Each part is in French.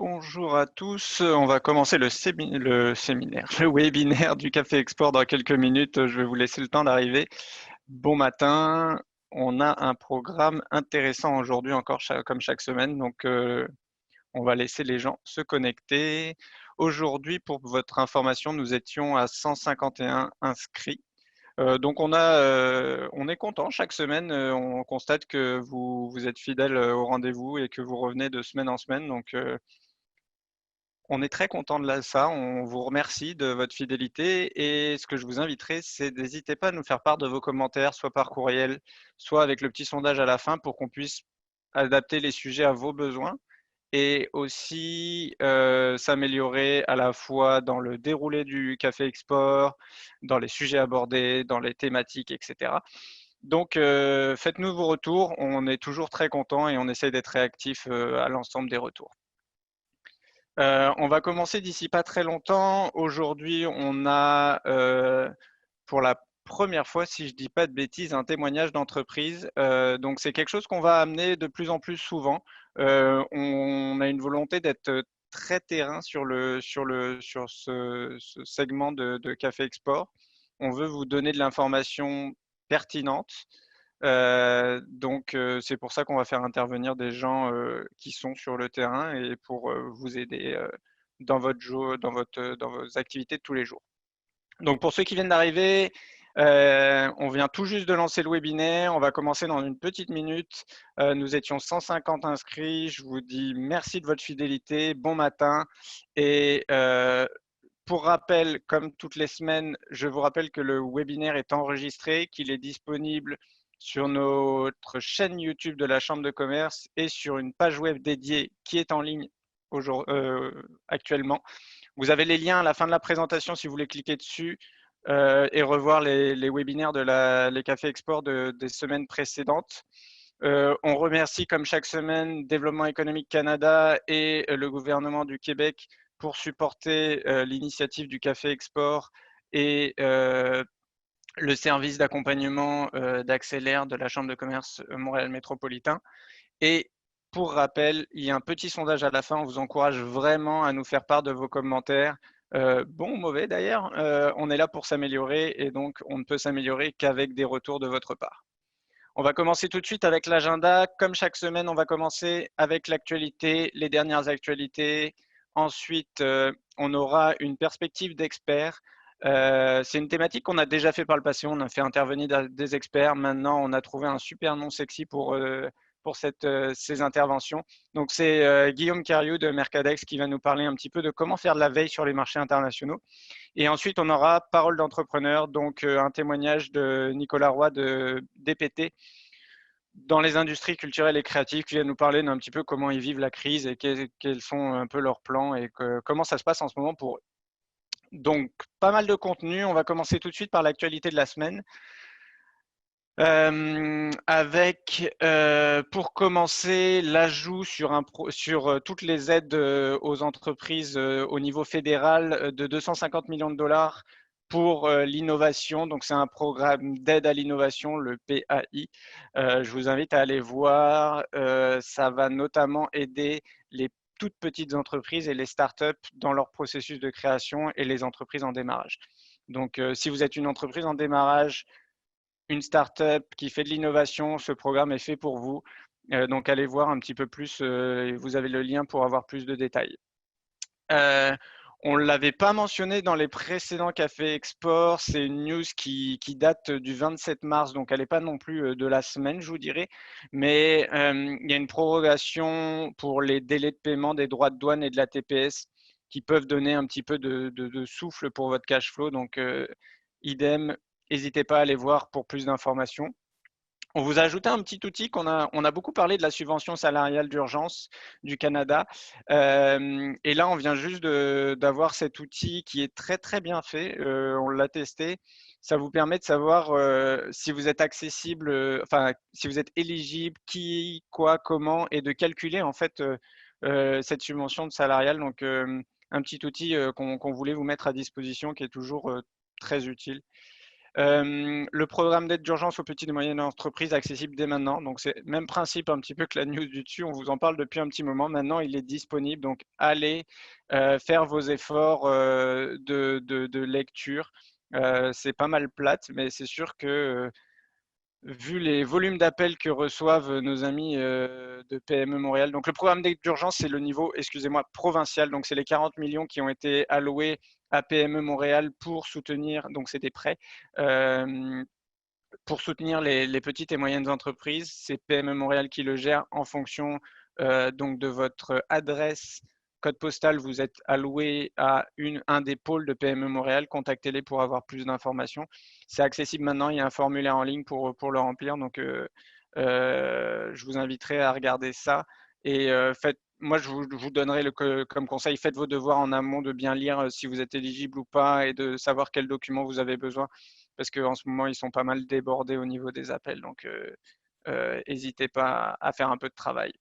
Bonjour à tous, on va commencer le séminaire, le webinaire du Café Export dans quelques minutes. Je vais vous laisser le temps d'arriver. Bon matin, on a un programme intéressant aujourd'hui encore comme chaque semaine, donc on va laisser les gens se connecter. Aujourd'hui, pour votre information, nous étions à 151 inscrits. Donc on est content chaque semaine, on constate que vous êtes fidèles au rendez-vous et que vous revenez de semaine en semaine. Donc on est très content de ça, on vous remercie de votre fidélité et ce que je vous inviterai, c'est n'hésitez pas à nous faire part de vos commentaires, soit par courriel, soit avec le petit sondage à la fin pour qu'on puisse adapter les sujets à vos besoins et aussi s'améliorer à la fois dans le déroulé du Café Export, dans les sujets abordés, dans les thématiques, etc. Donc, faites-nous vos retours, on est toujours très contents et on essaye d'être réactifs à l'ensemble des retours. On va commencer d'ici pas très longtemps. Aujourd'hui, on a pour la première fois, si je dis pas de bêtises, un témoignage d'entreprise. Donc c'est quelque chose qu'on va amener de plus en plus souvent. On a une volonté d'être très terrain sur ce segment de Café Export. On veut vous donner de l'information pertinente. Donc c'est pour ça qu'on va faire intervenir des gens qui sont sur le terrain et pour vous aider dans dans vos activités de tous les jours. Donc pour ceux qui viennent d'arriver, on vient tout juste de lancer le webinaire. On va commencer dans une petite minute. Nous étions 150 inscrits. Je vous dis merci de votre fidélité. Bon matin. Et pour rappel, comme toutes les semaines, je vous rappelle que le webinaire est enregistré, qu'il est disponible sur notre chaîne YouTube de la Chambre de commerce et sur une page web dédiée qui est en ligne actuellement. Vous avez les liens à la fin de la présentation si vous voulez cliquer dessus et revoir les webinaires les Cafés Export des semaines précédentes. On remercie comme chaque semaine Développement économique Canada et le gouvernement du Québec pour supporter l'initiative du Café Export et le service d'accompagnement d'Accélère de la Chambre de commerce Montréal Métropolitain. Et pour rappel, il y a un petit sondage à la fin. On vous encourage vraiment à nous faire part de vos commentaires, bons ou mauvais d'ailleurs. On est là pour s'améliorer et donc on ne peut s'améliorer qu'avec des retours de votre part. On va commencer tout de suite avec l'agenda. Comme chaque semaine, on va commencer avec l'actualité, les dernières actualités. Ensuite, on aura une perspective d'experts. C'est une thématique qu'on a déjà fait par le passé. On a fait intervenir des experts. Maintenant, on a trouvé un super nom sexy pour ces interventions. Donc, c'est Guillaume Cariou de Mercadex qui va nous parler un petit peu de comment faire de la veille sur les marchés internationaux. Et ensuite, on aura Parole d'entrepreneur, donc un témoignage de Nicolas Roy de DPT dans les industries culturelles et créatives qui vient nous parler d'un petit peu comment ils vivent la crise et quels sont un peu leurs plans et comment ça se passe en ce moment pour eux. Donc, pas mal de contenu. On va commencer tout de suite par l'actualité de la semaine. Pour commencer, l'ajout sur toutes les aides aux entreprises au niveau fédéral de 250 millions de dollars pour l'innovation. Donc, c'est un programme d'aide à l'innovation, le PAI. Je vous invite à aller voir. Ça va notamment aider les toutes petites entreprises et les startups dans leur processus de création et les entreprises en démarrage. Donc, si vous êtes une entreprise en démarrage, une startup qui fait de l'innovation, ce programme est fait pour vous. Donc, allez voir un petit peu plus. Vous avez le lien pour avoir plus de détails. On ne l'avait pas mentionné dans les précédents Café Export. C'est une news qui date du 27 mars, donc elle n'est pas non plus de la semaine, je vous dirais. Mais il y a une prorogation pour les délais de paiement des droits de douane et de la TPS qui peuvent donner un petit peu de souffle pour votre cash flow. Donc, idem, n'hésitez pas à aller voir pour plus d'informations. On vous a ajouté un petit outil on a beaucoup parlé de la subvention salariale d'urgence du Canada. Et là, on vient juste d'avoir cet outil qui est très, très bien fait. On l'a testé. Ça vous permet de savoir si vous êtes accessible, enfin, si vous êtes éligible, qui, quoi, comment, et de calculer en fait cette subvention salariale. Donc, un petit outil qu'on voulait vous mettre à disposition qui est toujours très utile. Le programme d'aide d'urgence aux petites et moyennes entreprises accessible dès maintenant. Donc, c'est le même principe un petit peu que la news du dessus. On vous en parle depuis un petit moment. Maintenant, il est disponible. Donc, allez faire vos efforts de lecture. C'est pas mal plate, mais c'est sûr que vu les volumes d'appels que reçoivent nos amis de PME Montréal. Donc, le programme d'aide d'urgence, c'est le niveau, excusez-moi, provincial. Donc, c'est les 40 millions qui ont été alloués à PME Montréal pour soutenir, donc c'est des prêts, pour soutenir les petites et moyennes entreprises. C'est PME Montréal qui le gère en fonction donc de votre adresse code postal. Vous êtes alloué à un des pôles de PME Montréal. Contactez-les pour avoir plus d'informations. C'est accessible maintenant. Il y a un formulaire en ligne pour le remplir. Donc, je vous inviterai à regarder ça. Et moi, je vous donnerai comme conseil, faites vos devoirs en amont, de bien lire si vous êtes éligible ou pas et de savoir quels documents vous avez besoin, parce qu'en ce moment, ils sont pas mal débordés au niveau des appels. Donc, n'hésitez pas à faire un peu de travail.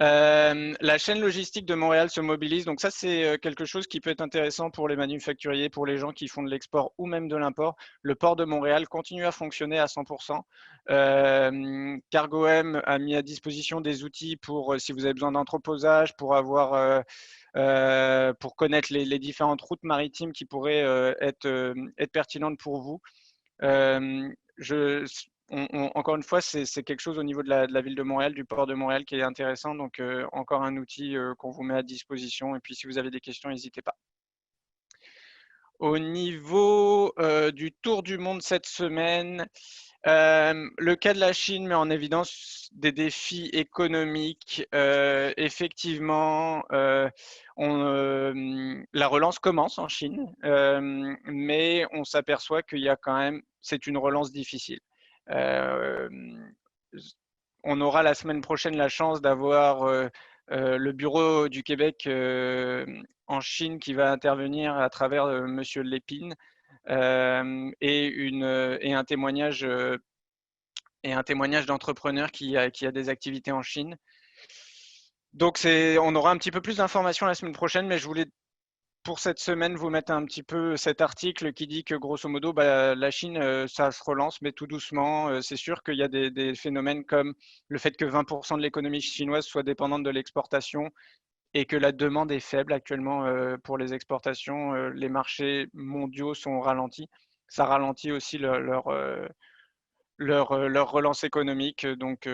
La chaîne logistique de Montréal se mobilise. Donc ça, c'est quelque chose qui peut être intéressant pour les manufacturiers, pour les gens qui font de l'export ou même de l'import. Le port de Montréal continue à fonctionner à 100%. Cargo-M a mis à disposition des outils pour, si vous avez besoin d'entreposage, pour avoir pour connaître les différentes routes maritimes qui pourraient être pertinentes pour vous. Encore une fois, c'est quelque chose au niveau de la ville de Montréal, du port de Montréal, qui est intéressant. Donc, encore un outil qu'on vous met à disposition. Et puis, si vous avez des questions, n'hésitez pas. Au niveau du tour du monde cette semaine, le cas de la Chine met en évidence des défis économiques. Effectivement, la relance commence en Chine, mais on s'aperçoit qu'il y a quand même, c'est une relance difficile. On aura la semaine prochaine la chance d'avoir le bureau du Québec en Chine qui va intervenir à travers Monsieur Lépine et un témoignage d'entrepreneur qui a des activités en Chine. Donc, on aura un petit peu plus d'informations la semaine prochaine, mais je voulais pour cette semaine vous mettre un petit peu cet article qui dit que grosso modo, la Chine, ça se relance, mais tout doucement. C'est sûr qu'il y a des phénomènes comme le fait que 20% de l'économie chinoise soit dépendante de l'exportation et que la demande est faible actuellement pour les exportations. Les marchés mondiaux sont ralentis. Ça ralentit aussi leur relance économique. Donc,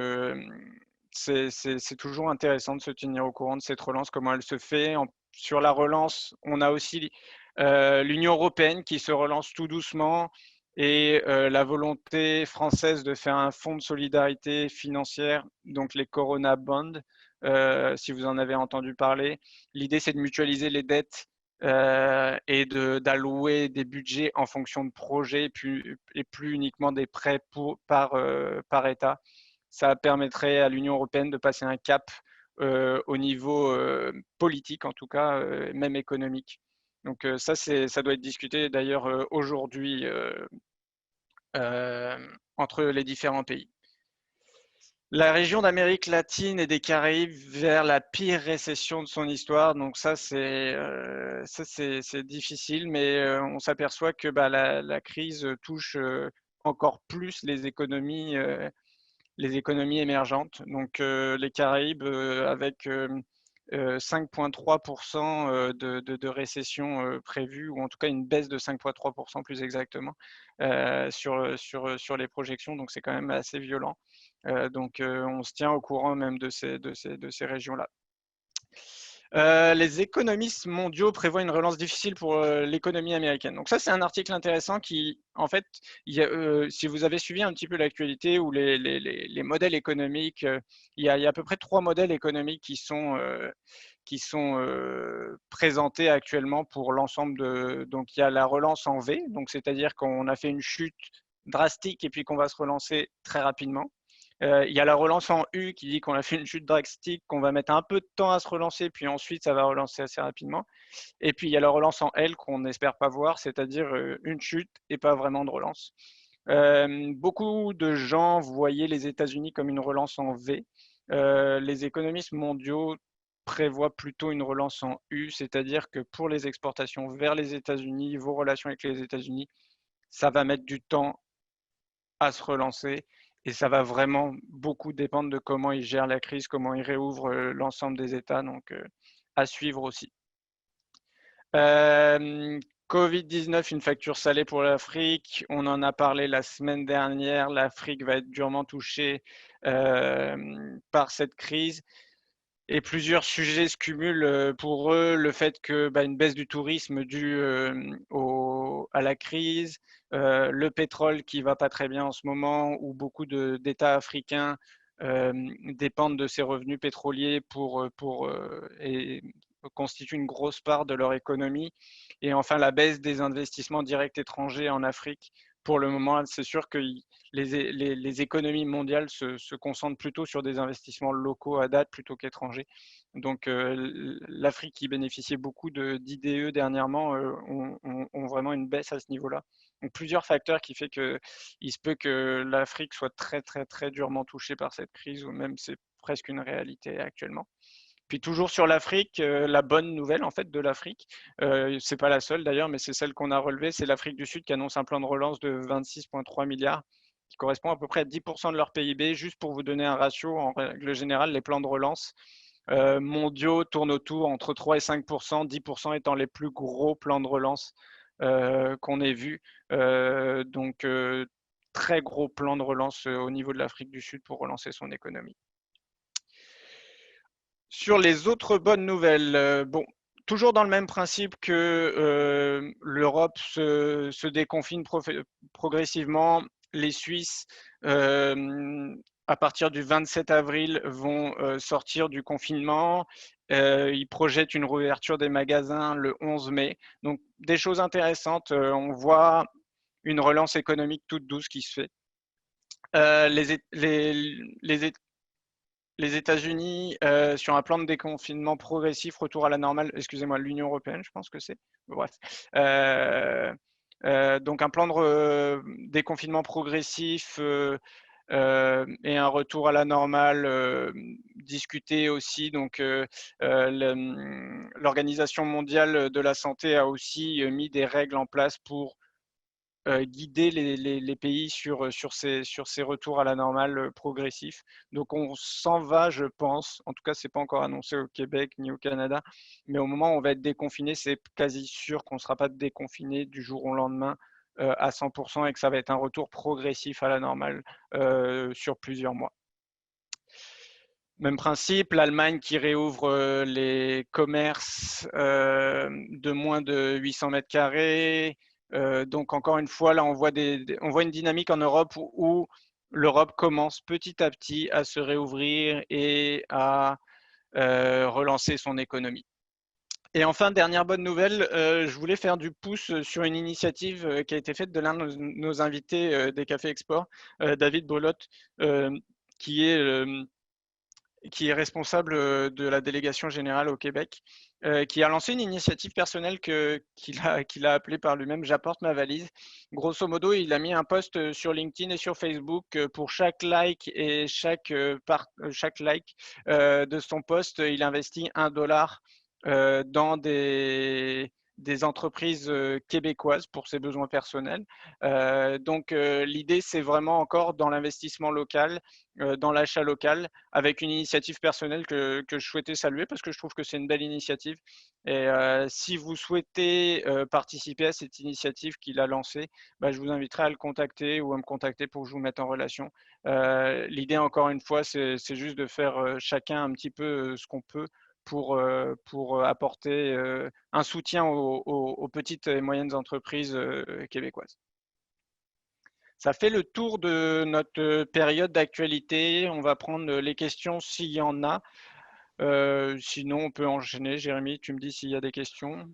c'est toujours intéressant de se tenir au courant de cette relance, comment elle se fait. Sur la relance, on a aussi l'Union européenne qui se relance tout doucement et la volonté française de faire un fonds de solidarité financière, donc les Corona Bonds, si vous en avez entendu parler. L'idée, c'est de mutualiser les dettes et d'allouer des budgets en fonction de projets et plus uniquement des prêts par État. Ça permettrait à l'Union européenne de passer un cap au niveau politique, en tout cas, même économique. Donc ça doit être discuté d'ailleurs aujourd'hui entre les différents pays. La région d'Amérique latine et des Caraïbes vers la pire récession de son histoire. Donc ça, c'est difficile, mais on s'aperçoit que la crise touche encore plus les économies émergentes. Donc les Caraïbes avec 5,3% de récession prévue, ou en tout cas une baisse de 5,3% plus exactement sur les projections. Donc c'est quand même assez violent. Donc on se tient au courant même de ces régions-là. Les économistes mondiaux prévoient une relance difficile pour l'économie américaine. Donc ça, c'est un article intéressant qui, en fait, si vous avez suivi un petit peu l'actualité ou les modèles économiques, il y a à peu près 3 modèles économiques qui sont présentés actuellement pour l'ensemble de… Donc il y a la relance en V, donc c'est-à-dire qu'on a fait une chute drastique et puis qu'on va se relancer très rapidement. Il y a la relance en U qui dit qu'on a fait une chute drastique, qu'on va mettre un peu de temps à se relancer, puis ensuite ça va relancer assez rapidement. Et puis il y a la relance en L qu'on n'espère pas voir, c'est-à-dire une chute et pas vraiment de relance. Beaucoup de gens voyaient les États-Unis comme une relance en V. Les économistes mondiaux prévoient plutôt une relance en U, c'est-à-dire que pour les exportations vers les États-Unis, vos relations avec les États-Unis, ça va mettre du temps à se relancer et ça va vraiment beaucoup dépendre de comment ils gèrent la crise, comment ils réouvrent l'ensemble des États, donc à suivre aussi. Covid-19, une facture salée pour l'Afrique. On en a parlé la semaine dernière. L'Afrique va être durement touchée par cette crise. Et plusieurs sujets se cumulent pour eux. Le fait que une baisse du tourisme due à la crise, le pétrole qui va pas très bien en ce moment, où beaucoup d'États africains dépendent de ces revenus pétroliers et constituent une grosse part de leur économie. Et enfin, la baisse des investissements directs étrangers en Afrique. Pour le moment, c'est sûr que les économies mondiales se concentrent plutôt sur des investissements locaux à date plutôt qu'étrangers. Donc l'Afrique qui bénéficiait beaucoup d'IDE dernièrement ont vraiment une baisse à ce niveau-là. Donc plusieurs facteurs qui fait qu'il se peut que l'Afrique soit très très très durement touchée par cette crise ou même c'est presque une réalité actuellement. Puis toujours sur l'Afrique, la bonne nouvelle en fait de l'Afrique, c'est pas la seule d'ailleurs, mais c'est celle qu'on a relevée, c'est l'Afrique du Sud qui annonce un plan de relance de 26,3 milliards, qui correspond à peu près à 10% de leur PIB. Juste pour vous donner un ratio, en règle générale, les plans de relance mondiaux tournent autour entre 3 et 5%, 10% étant les plus gros plans de relance qu'on ait vus. Donc très gros plan de relance au niveau de l'Afrique du Sud pour relancer son économie. Sur les autres bonnes nouvelles, bon, toujours dans le même principe que l'Europe se déconfine progressivement, les Suisses, à partir du 27 avril, vont sortir du confinement. Ils projettent une réouverture des magasins le 11 mai. Donc, des choses intéressantes. On voit une relance économique toute douce qui se fait. Les États-Unis, sur un plan de déconfinement progressif, retour à la normale, excusez-moi, l'Union européenne, je pense que c'est. Bref. Donc un plan de déconfinement progressif et un retour à la normale discuté aussi. Donc l'Organisation mondiale de la santé a aussi mis des règles en place pour guider les pays sur ces retours à la normale progressifs. Donc on s'en va, je pense, en tout cas c'est pas encore annoncé au Québec ni au Canada, mais au moment où on va être déconfiné, c'est quasi sûr qu'on ne sera pas déconfiné du jour au lendemain à 100% et que ça va être un retour progressif à la normale sur plusieurs mois. Même principe, l'Allemagne qui réouvre les commerces de moins de 800 mètres carrés. Donc encore une fois, là on voit une dynamique en Europe où l'Europe commence petit à petit à se réouvrir et à relancer son économie. Et enfin, dernière bonne nouvelle, je voulais faire du pouce sur une initiative qui a été faite de l'un de nos invités des Cafés Export, David Bolotte, qui est responsable de la délégation générale au Québec, qui a lancé une initiative personnelle qu'il a appelée par lui-même J'apporte ma valise. Grosso modo, il a mis un post sur LinkedIn et sur Facebook pour chaque like et chaque like de son post, il investit $1 dans des entreprises québécoises pour ses besoins personnels. Donc l'idée, c'est vraiment encore dans l'investissement local, dans l'achat local, avec une initiative personnelle que je souhaitais saluer parce que je trouve que c'est une belle initiative. Et si vous souhaitez participer à cette initiative qu'il a lancée, je vous inviterai à le contacter ou à me contacter pour que je vous mette en relation. L'idée, encore une fois, c'est juste de faire chacun un petit peu ce qu'on peut pour apporter un soutien aux petites et moyennes entreprises québécoises. Ça fait le tour de notre période d'actualité. On va prendre les questions s'il y en a. Sinon, on peut enchaîner. Jérémy, tu me dis s'il y a des questions.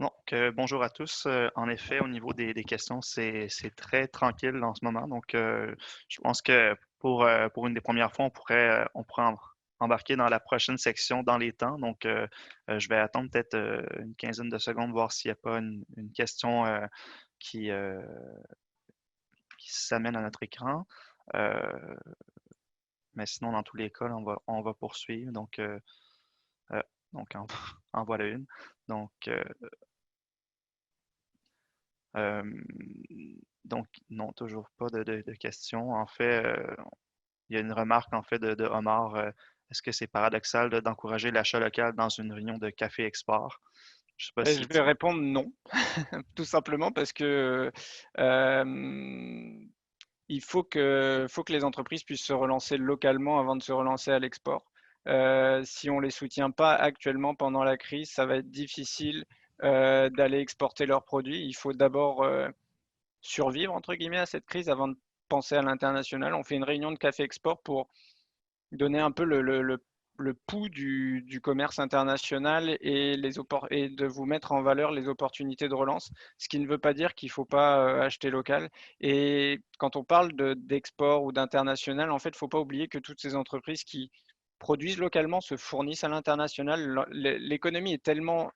Donc, bonjour à tous. En effet, au niveau des questions, c'est très tranquille en ce moment. Donc, je pense que pour une des premières fois, on pourrait embarquer dans la prochaine section dans les temps. Donc, je vais attendre peut-être une quinzaine de secondes, voir s'il n'y a pas une question qui, euh, qui s'amène à notre écran. Euh, mais sinon, dans tous les cas, là, on va poursuivre. Euh, donc en voilà une. Donc, Euh, Donc, non, toujours pas de questions. En fait, il y a une remarque en fait de Omar. Est-ce que c'est paradoxal d'encourager l'achat local dans une réunion de café export? Je sais pas Je si vais tu... répondre non, tout simplement parce que il faut que les entreprises puissent se relancer localement avant de se relancer à l'export. Si on ne les soutient pas actuellement pendant la crise, ça va être difficile d'aller exporter leurs produits. Il faut d'abord survivre, entre guillemets, à cette crise avant de penser à l'international. On fait une réunion de café export pour donner un peu le pouls du commerce international et, et de vous mettre en valeur les opportunités de relance, ce qui ne veut pas dire qu'il ne faut pas acheter local. Et quand on parle d'export ou d'international, en fait, il ne faut pas oublier que toutes ces entreprises qui produisent localement se fournissent à l'international. L'économie est tellement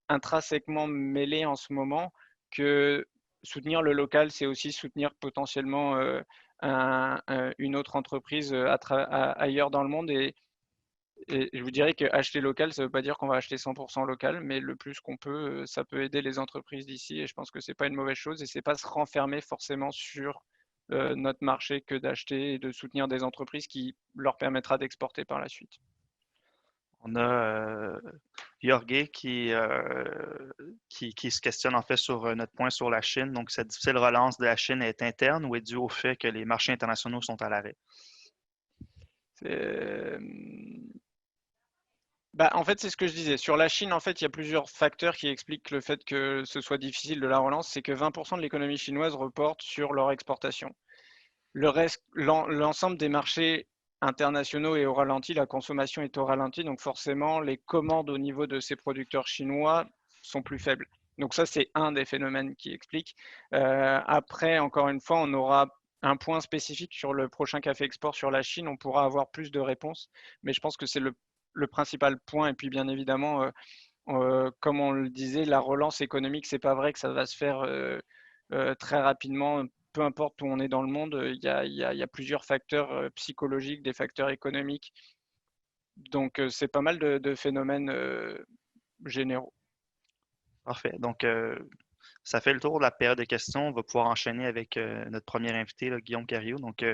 intrinsèquement mêlée en ce moment que soutenir le local, c'est aussi soutenir potentiellement une autre entreprise ailleurs dans le monde. Et je vous dirais que acheter local, ça ne veut pas dire qu'on va acheter 100% local, mais le plus qu'on peut, ça peut aider les entreprises d'ici. Et je pense que ce n'est pas une mauvaise chose. Et ce n'est pas se renfermer forcément sur notre marché que d'acheter et de soutenir des entreprises qui leur permettra d'exporter par la suite. On a Jorge qui se questionne en fait sur notre point sur la Chine. Donc, cette difficile relance de la Chine est interne ou est due au fait que les marchés internationaux sont à l'arrêt? C'est- Bah, en fait, c'est ce que je disais. Sur la Chine, en fait, il y a plusieurs facteurs qui expliquent le fait que ce soit difficile de la relance. C'est que 20% de l'économie chinoise reporte sur leur exportation. Le reste, l'ensemble des marchés internationaux est au ralenti, la consommation est au ralenti, donc forcément, les commandes au niveau de ces producteurs chinois sont plus faibles. Donc ça, c'est un des phénomènes qui explique. Après, encore une fois, on aura un point spécifique sur le prochain café export sur la Chine, on pourra avoir plus de réponses, mais je pense que c'est le principal point. Et puis, bien évidemment, comme on le disait, la relance économique, c'est pas vrai que ça va se faire très rapidement. Peu importe où on est dans le monde, il y a plusieurs facteurs psychologiques, des facteurs économiques. Donc, c'est pas mal de phénomènes généraux. Parfait. Donc, ça fait le tour de la période de questions. On va pouvoir enchaîner avec notre premier invité, là, Guillaume Cariou. Donc,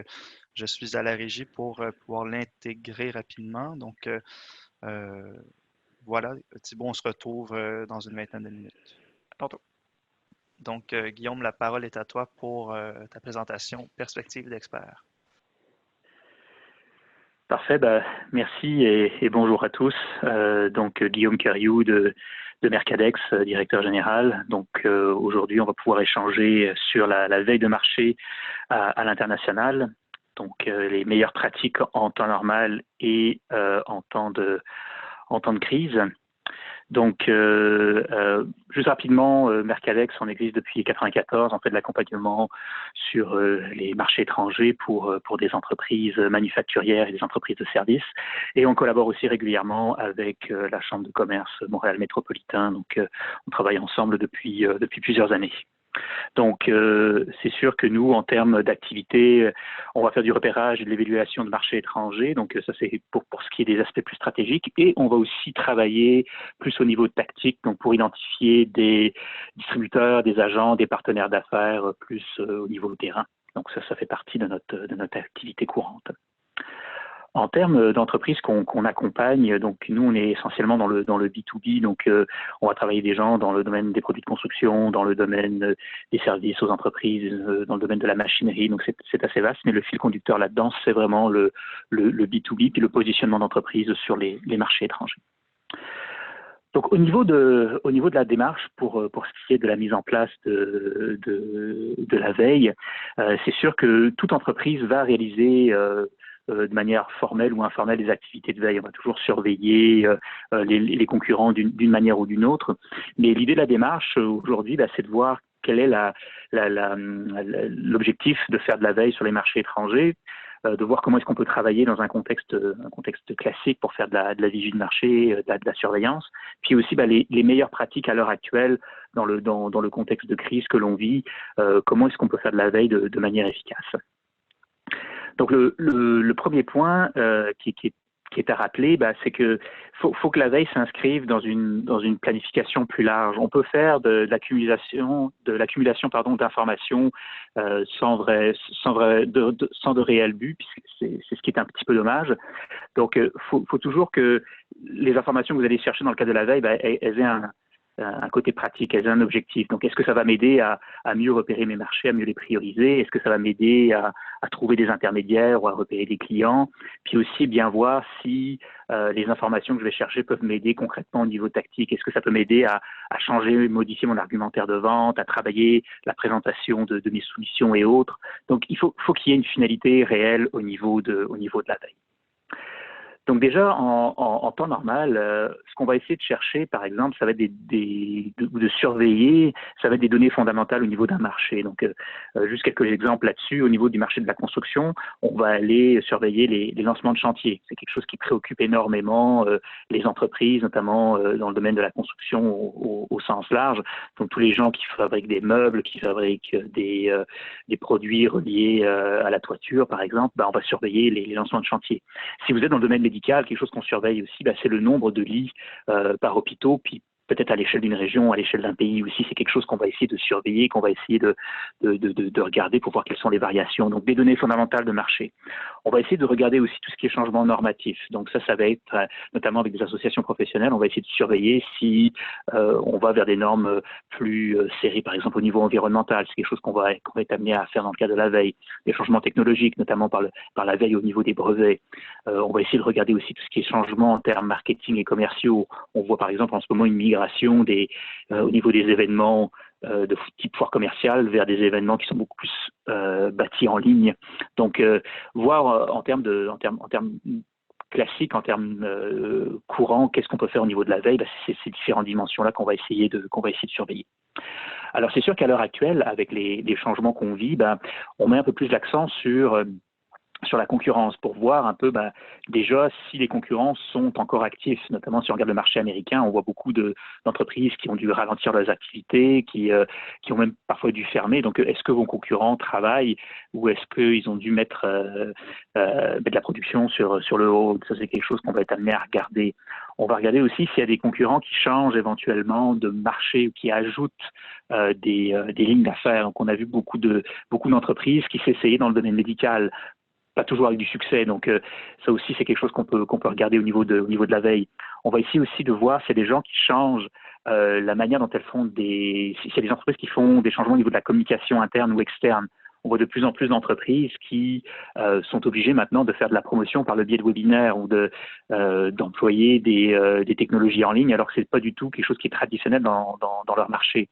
je suis à la régie pour pouvoir l'intégrer rapidement. Donc, euh, voilà, Thibaut, on se retrouve dans une vingtaine de minutes. Tantôt. Donc, Guillaume, la parole est à toi pour ta présentation Perspective d'expert. Parfait, merci et bonjour à tous. Donc Guillaume Cariou de Mercadex, directeur général. Donc aujourd'hui, on va pouvoir échanger sur la veille de marché à l'international. Donc les meilleures pratiques en temps normal et en temps de crise. Donc, juste rapidement, Mercadex, on existe depuis 1994, on fait de l'accompagnement sur les marchés étrangers pour des entreprises manufacturières et des entreprises de services. Et on collabore aussi régulièrement avec la Chambre de commerce Montréal Métropolitain. Donc, on travaille ensemble depuis plusieurs années. Donc, c'est sûr que nous, en termes d'activité, on va faire du repérage et de l'évaluation de marchés étrangers. Donc, ça, c'est pour ce qui est des aspects plus stratégiques. Et on va aussi travailler plus au niveau tactique, donc pour identifier des distributeurs, des agents, des partenaires d'affaires, plus au niveau terrain. Donc, ça fait partie de notre activité courante. En termes d'entreprises qu'on accompagne, donc nous on est essentiellement dans le B2B, donc on va travailler des gens dans le domaine des produits de construction, dans le domaine des services aux entreprises, dans le domaine de la machinerie, donc c'est assez vaste, mais le fil conducteur là-dedans, c'est vraiment le B2B puis le positionnement d'entreprise sur les marchés étrangers. Donc au niveau de la démarche pour ce qui est de la mise en place de la veille, c'est sûr que toute entreprise va réaliser de manière formelle ou informelle des activités de veille. On va toujours surveiller les concurrents d'une manière ou d'une autre. Mais l'idée de la démarche aujourd'hui, c'est de voir quel est l'objectif de faire de la veille sur les marchés étrangers, de voir comment est-ce qu'on peut travailler dans un contexte classique pour faire de la vigie de marché, de la surveillance, puis aussi les meilleures pratiques à l'heure actuelle dans le contexte de crise que l'on vit, comment est-ce qu'on peut faire de la veille de manière efficace. Donc le premier point qui qui est à rappeler, c'est que faut que la veille s'inscrive dans une planification plus large. On peut faire de l'accumulation d'informations sans de réel but, puisque c'est ce qui est un petit peu dommage. Donc, faut toujours que les informations que vous allez chercher dans le cadre de la veille, elles aient un côté pratique, elles aient un objectif. Donc, est-ce que ça va m'aider à mieux repérer mes marchés, à mieux les prioriser? Est-ce que ça va m'aider à trouver des intermédiaires ou à repérer des clients? Puis aussi, bien voir si les informations que je vais chercher peuvent m'aider concrètement au niveau tactique. Est-ce que ça peut m'aider à changer, modifier mon argumentaire de vente, à travailler la présentation de mes solutions et autres? Donc, il faut qu'il y ait une finalité réelle au niveau de la veille. Donc déjà, en temps normal, ce qu'on va essayer de chercher, par exemple, ça va être de surveiller, ça va être des données fondamentales au niveau d'un marché. Donc, juste quelques exemples là-dessus. Au niveau du marché de la construction, on va aller surveiller les lancements de chantier. C'est quelque chose qui préoccupe énormément les entreprises, notamment dans le domaine de la construction au sens large. Donc, tous les gens qui fabriquent des meubles, qui fabriquent des produits reliés à la toiture, par exemple, on va surveiller les lancements de chantier. Si vous êtes dans le domaine médical, quelque chose qu'on surveille aussi, c'est le nombre de lits par hôpitaux, puis peut-être à l'échelle d'une région, à l'échelle d'un pays aussi, c'est quelque chose qu'on va essayer de surveiller, qu'on va essayer de regarder pour voir quelles sont les variations. Donc, des données fondamentales de marché. On va essayer de regarder aussi tout ce qui est changement normatif. Donc, ça va être, notamment avec des associations professionnelles, on va essayer de surveiller si on va vers des normes plus serrées, par exemple au niveau environnemental. C'est quelque chose qu'on va être amené à faire dans le cadre de la veille. Des changements technologiques, notamment par la veille au niveau des brevets. On va essayer de regarder aussi tout ce qui est changement en termes marketing et commerciaux. On voit par exemple en ce moment une migration au niveau des événements de type foire commerciale vers des événements qui sont beaucoup plus bâtis en ligne. Donc, voir en termes classiques, en termes courants, qu'est-ce qu'on peut faire au niveau de la veille, c'est ces différentes dimensions-là qu'on va essayer de surveiller. Alors, c'est sûr qu'à l'heure actuelle, avec les changements qu'on vit, on met un peu plus l'accent sur la concurrence pour voir un peu déjà si les concurrents sont encore actifs, notamment si on regarde le marché américain, on voit beaucoup d'entreprises qui ont dû ralentir leurs activités, qui ont même parfois dû fermer. Donc, est-ce que vos concurrents travaillent ou est-ce qu'ils ont dû mettre de la production sur le haut? Ça, c'est quelque chose qu'on va être amené à regarder. On va regarder aussi s'il y a des concurrents qui changent éventuellement de marché ou qui ajoutent des lignes d'affaires. Donc, on a vu beaucoup d'entreprises qui s'essayaient dans le domaine médical, pas toujours avec du succès. Donc, ça aussi, c'est quelque chose qu'on peut regarder au niveau de la veille. On va essayer aussi de voir s'il y a des gens qui changent la manière dont elles font s'il y a des entreprises qui font des changements au niveau de la communication interne ou externe. On voit de plus en plus d'entreprises qui sont obligées maintenant de faire de la promotion par le biais de webinaires ou d'employer des technologies en ligne, alors que c'est pas du tout quelque chose qui est traditionnel dans leur marché.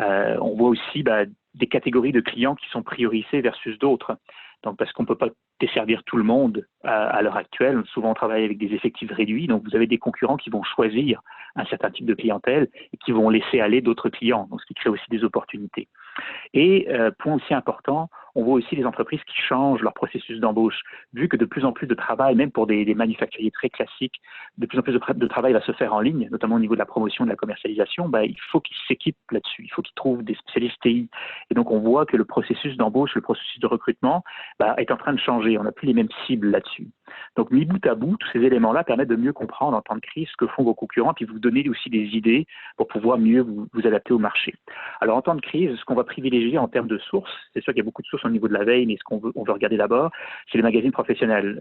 On voit aussi des catégories de clients qui sont priorisées versus d'autres. Donc, parce qu'on ne peut pas desservir tout le monde à l'heure actuelle. Souvent, on travaille avec des effectifs réduits. Donc, vous avez des concurrents qui vont choisir un certain type de clientèle et qui vont laisser aller d'autres clients. Donc, ce qui crée aussi des opportunités. Et point aussi important, on voit aussi les entreprises qui changent leur processus d'embauche. Vu que de plus en plus de travail, même pour des manufacturiers très classiques, de plus en plus de travail va se faire en ligne, notamment au niveau de la promotion, de la commercialisation, il faut qu'ils s'équipent là-dessus. Il faut qu'ils trouvent des spécialistes TI. Et donc, on voit que le processus d'embauche, le processus de recrutement est en train de changer. On n'a plus les mêmes cibles là-dessus. Donc, mis bout à bout, tous ces éléments-là permettent de mieux comprendre en temps de crise ce que font vos concurrents, puis vous donner aussi des idées pour pouvoir mieux vous adapter au marché. Alors, en temps de crise, ce qu'on va privilégier en termes de sources, c'est sûr qu'il y a beaucoup de sources au niveau de la veille, mais on veut regarder d'abord, c'est les magazines professionnels,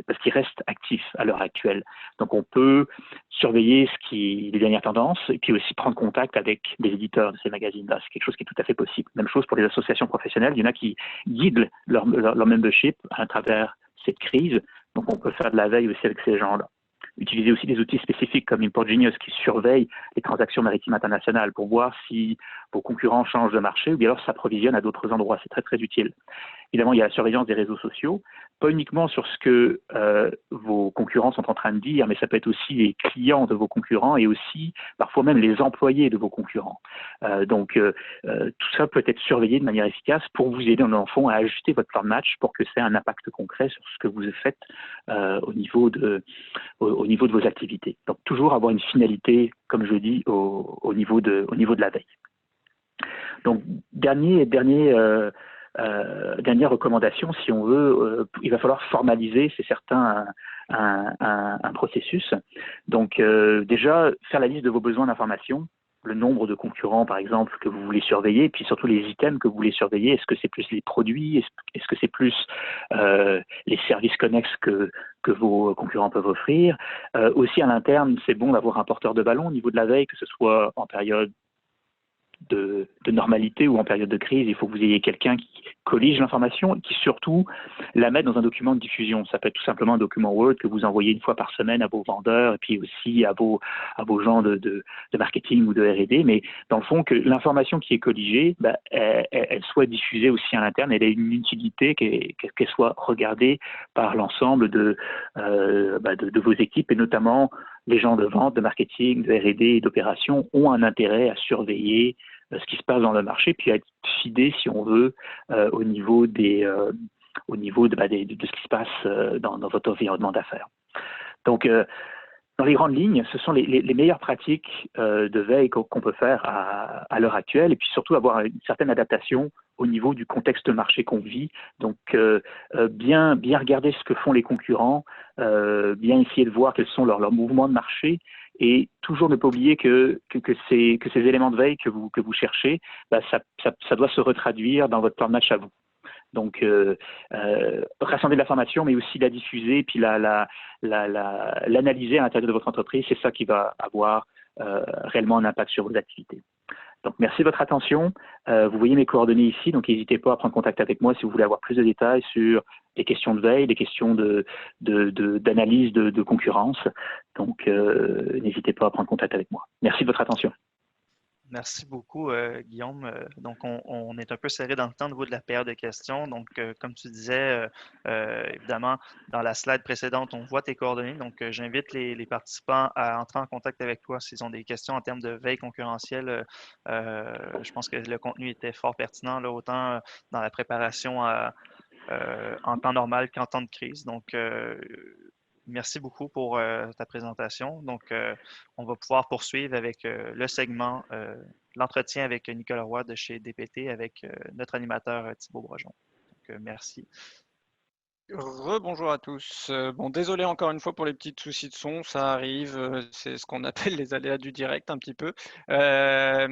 parce qu'ils restent actifs à l'heure actuelle. Donc, on peut surveiller les dernières tendances et puis aussi prendre contact avec des éditeurs de ces magazines-là. C'est quelque chose qui est tout à fait possible. Même chose pour les associations professionnelles. Il y en a qui guident leur membership à travers cette crise. Donc, on peut faire de la veille aussi avec ces gens-là. Utiliser aussi des outils spécifiques comme Import Genius qui surveillent les transactions maritimes internationales pour voir si vos concurrents changent de marché ou bien alors s'approvisionnent à d'autres endroits. C'est très, très utile. Évidemment, il y a la surveillance des réseaux sociaux, pas uniquement sur ce que vos concurrents sont en train de dire, mais ça peut être aussi les clients de vos concurrents et aussi parfois même les employés de vos concurrents. Donc, tout ça peut être surveillé de manière efficace pour vous aider en fond à ajuster votre plan de match pour que ça ait un impact concret sur ce que vous faites au niveau de vos activités. Donc, toujours avoir une finalité, comme je dis, au niveau de la veille. Donc, dernier dernière recommandation, si on veut, il va falloir formaliser, c'est certain, un processus. Donc déjà, faire la liste de vos besoins d'information, le nombre de concurrents, par exemple, que vous voulez surveiller, puis surtout les items que vous voulez surveiller. Est-ce que c'est plus les produits? Est-ce que c'est plus les services connexes que vos concurrents peuvent offrir? Aussi, à l'interne, c'est bon d'avoir un porteur de ballon au niveau de la veille, que ce soit en période de normalité ou en période de crise. Il faut que vous ayez quelqu'un qui collige l'information et qui surtout la met dans un document de diffusion. Ça peut être tout simplement un document Word que vous envoyez une fois par semaine à vos vendeurs et puis aussi à vos gens de marketing ou de R&D. Mais dans le fond, que l'information qui est colligée, elle soit diffusée aussi à l'interne. Elle ait une utilité, qu'elle soit regardée par l'ensemble de vos équipes et notamment les gens de vente, de marketing, de R&D et d'opération ont un intérêt à surveiller ce qui se passe dans le marché, puis à être fidés, si on veut, au niveau de ce qui se passe dans votre environnement d'affaires. Donc, dans les grandes lignes, ce sont les meilleures pratiques de veille qu'on peut faire à l'heure actuelle, et puis surtout avoir une certaine adaptation au niveau du contexte marché qu'on vit. Donc, bien regarder ce que font les concurrents, bien essayer de voir quels sont leurs mouvements de marché, et toujours ne pas oublier que ces éléments de veille que vous cherchez, ça doit se retraduire dans votre plan de match à vous. Donc, rassembler de l'information, mais aussi la diffuser, puis l'analyser à l'intérieur de votre entreprise, c'est ça qui va avoir réellement un impact sur vos activités. Donc, merci de votre attention. Vous voyez mes coordonnées ici, donc n'hésitez pas à prendre contact avec moi si vous voulez avoir plus de détails sur les questions de veille, les questions d'analyse de concurrence. Donc, n'hésitez pas à prendre contact avec moi. Merci de votre attention. Merci beaucoup, Guillaume. Donc, on est un peu serré dans le temps au niveau de la période de questions. Donc, comme tu disais, évidemment, dans la slide précédente, on voit tes coordonnées. Donc, j'invite les participants à entrer en contact avec toi s'ils ont des questions en termes de veille concurrentielle. Je pense que le contenu était fort pertinent, là, autant dans la préparation en temps normal qu'en temps de crise. Donc, merci beaucoup pour ta présentation. Donc, on va pouvoir poursuivre avec le segment, l'entretien avec Nicolas Roy de chez DPT avec notre animateur Thibaut Brejon. Donc, merci. Rebonjour à tous. Bon, désolé encore une fois pour les petits soucis de son, ça arrive, c'est ce qu'on appelle les aléas du direct un petit peu. Très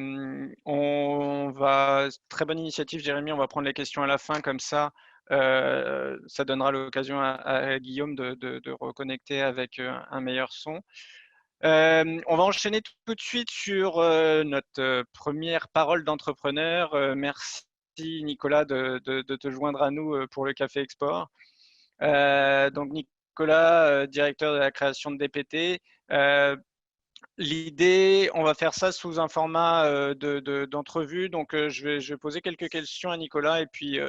bonne initiative Jérémy, on va prendre les questions à la fin comme ça. Ça donnera l'occasion à Guillaume de reconnecter avec un meilleur son. On va enchaîner tout de suite sur notre première parole d'entrepreneur. Merci Nicolas de te joindre à nous pour le Café Export. Donc Nicolas, directeur de la création de DPT. L'idée, on va faire ça sous un format d'entrevue. Donc je vais poser quelques questions à Nicolas et puis